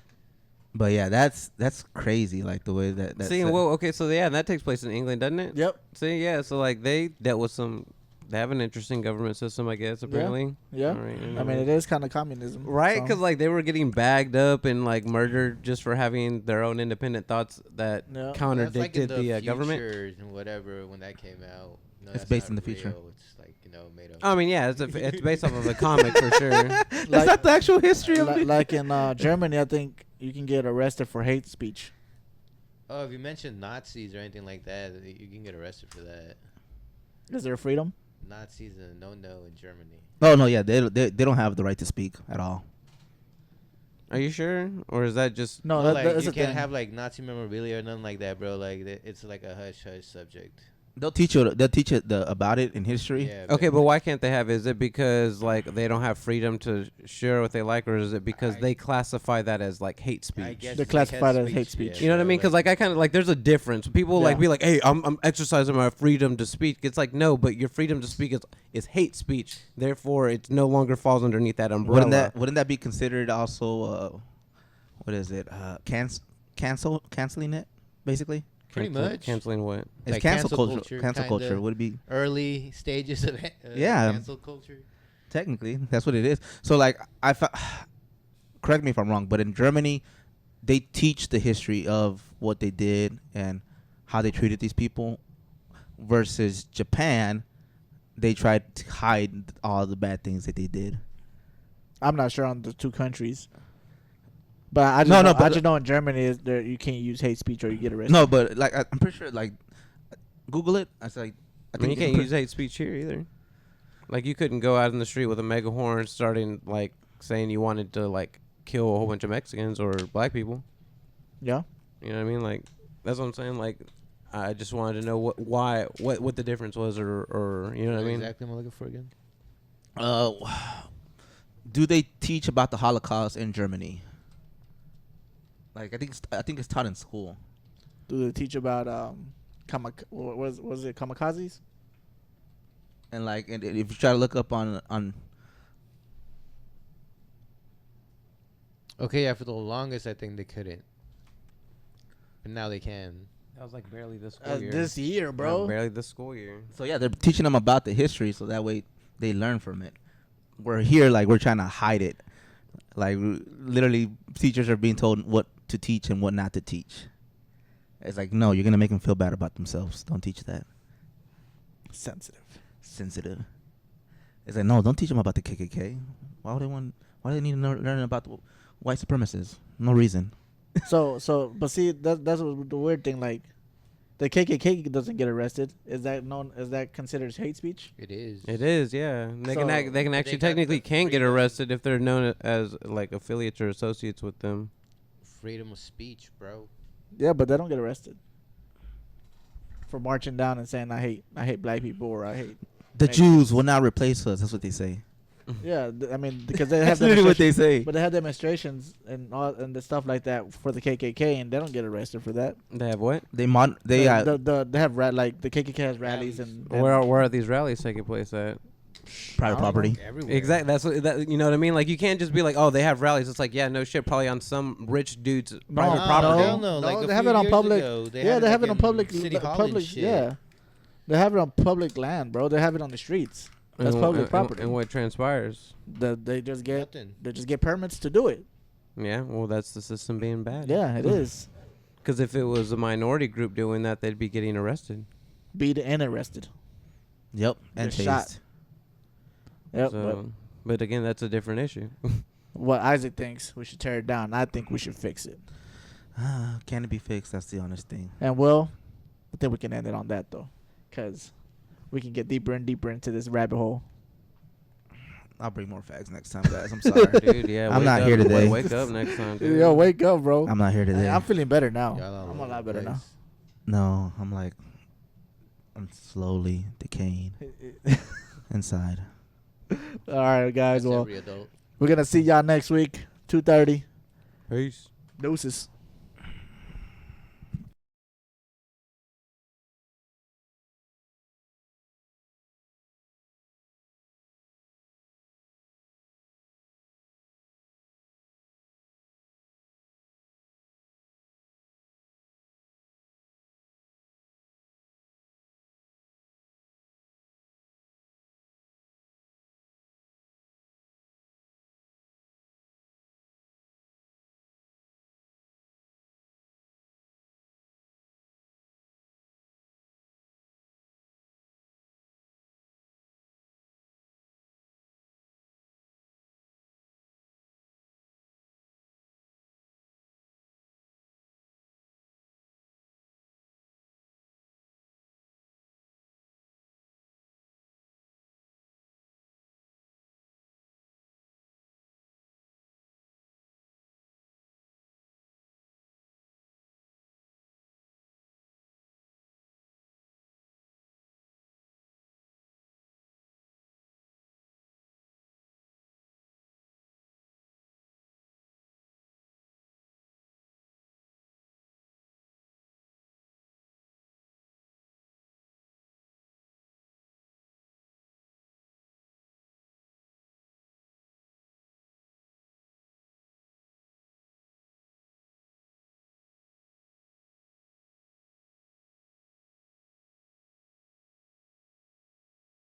But yeah, that's crazy. Like the way that. See, well, okay, so yeah, that takes place in England, doesn't it? Yep. See, yeah, so like they dealt with some. They have an interesting government system, I guess. Apparently. Yeah. All right, I mean, it is kind of communism. Right, so. because like they were getting bagged up and like murdered just for having their own independent thoughts that Yeah. contradicted That's like in the government. future and whatever when that came out. No, It's that's based not in the future. real. It's like No, made up. I mean, yeah, it's based off of a comic for sure. That's not the actual history of it. Like in Germany, I think you can get arrested for hate speech. Oh, if you mention Nazis or anything like that, you can get arrested for that. Is there freedom? Nazis is a no-no in Germany. Oh no, yeah, they don't have the right to speak at all. Are you sure, or is that just No, Well, that's you the can't thing. have like Nazi memorabilia or nothing like that, bro. Like it's like a hush-hush subject. They'll teach you. They'll teach you about it in history. Yeah. okay? But why can't they have? Is it because like they don't have freedom to share what they like, or is it because they classify that as like hate speech? I guess They're it's classified like as hate speech. You know what I mean? Because like I kind of like there's a difference. People like Yeah. be like, "Hey, I'm exercising my freedom to speak." It's like no, but your freedom to speak is hate speech. Therefore, it no longer falls underneath that umbrella. Wouldn't that be considered also? What is it? Canceling it basically. Pretty much. Canceling what? It's Like cancel cancel culture. culture, Cancel kinda. culture would it be Early stages of Yeah. cancel culture. technically that's what it is. So like correct me if I'm wrong, but in Germany, they teach the history of what they did and how they treated these people. Versus Japan, they tried to hide all the bad things that they did. I'm not sure on the two countries. But I just No, know, no, but I just know in Germany is there you can't use hate speech or you get arrested. No, but like I'm pretty sure like Google it. I say I mean, you can't use hate speech here either. Like you couldn't go out in the street with a megaphone starting like saying you wanted to like kill a whole bunch of Mexicans or black people. Yeah. You know what I mean? Like that's what I'm saying. Like I just wanted to know what the difference was or you know what I mean? Exactly what I'm looking for again. Do they teach about the Holocaust in Germany? Like I think it's taught in school. Do they teach about was it kamikazes? And like and if you try to look up on Okay, yeah, for the longest I think they couldn't, but now they can. That was like barely this school year. This year, bro. Yeah, barely this school year. so yeah, they're teaching them about the history so that way they learn from it. We're here like we're trying to hide it. Like literally teachers are being told what to teach and what not to teach. It's like no, you're going to make them feel bad about themselves. Don't teach that. Sensitive. It's like no, don't teach them about the KKK. Why do they need to learn about the white supremacists? No reason. But see, that's what the weird thing. Like, the KKK doesn't get arrested. Is that considered hate speech? It is. It is, yeah. They can So- they can actually technically can get arrested if they're known as like affiliates or associates with them. Freedom of speech, bro. Yeah, but they don't get arrested for marching down and saying I hate black people or I hate. The Makes Jews will not replace us. That's what they say. Yeah, I mean because they have That's literally what they demonstrations- say. But they have demonstrations and all and the stuff like that for the KKK, and they don't get arrested for that. They have what? They They have like the KKK has rallies and Where are these rallies taking place at? private property. Everywhere. Exactly. That's what that, you know what I mean. Like you can't just be like, oh, they have rallies. It's like, yeah, no shit, probably on some rich dude's private no, property. hell no. Like a they have few it on years public. ago, they yeah, had they it have like it on in public. City Hall and public. shit. Yeah, they have it on public land, bro. They have it on the streets. That's And public and- property. And what transpires? They just get Nothing. permits to do it. Yeah, well, that's the system being bad. Yeah, it is. Because if it was a minority group doing that, they'd be getting arrested. Beat and arrested. Yep, and They're shot. tased. Yep. So, but again, that's a different issue. What Isaac thinks we should tear it down. I think we should fix it. Can it be fixed? That's the honest thing. And Will, I think we can end it on that though, because we can get deeper and deeper into this rabbit hole. I'll bring more facts next time, guys. I'm sorry. Dude, yeah. I'm wake not up, here today. Wake up next time, dude. Yo, wake up, bro. I'm not here today. I'm feeling better now. Y'all all I'm a over lot the better now. place. No, I'm slowly decaying inside. All right, guys. That's Well, every adult. we're gonna see y'all next week, 2:30. Peace. Deuces.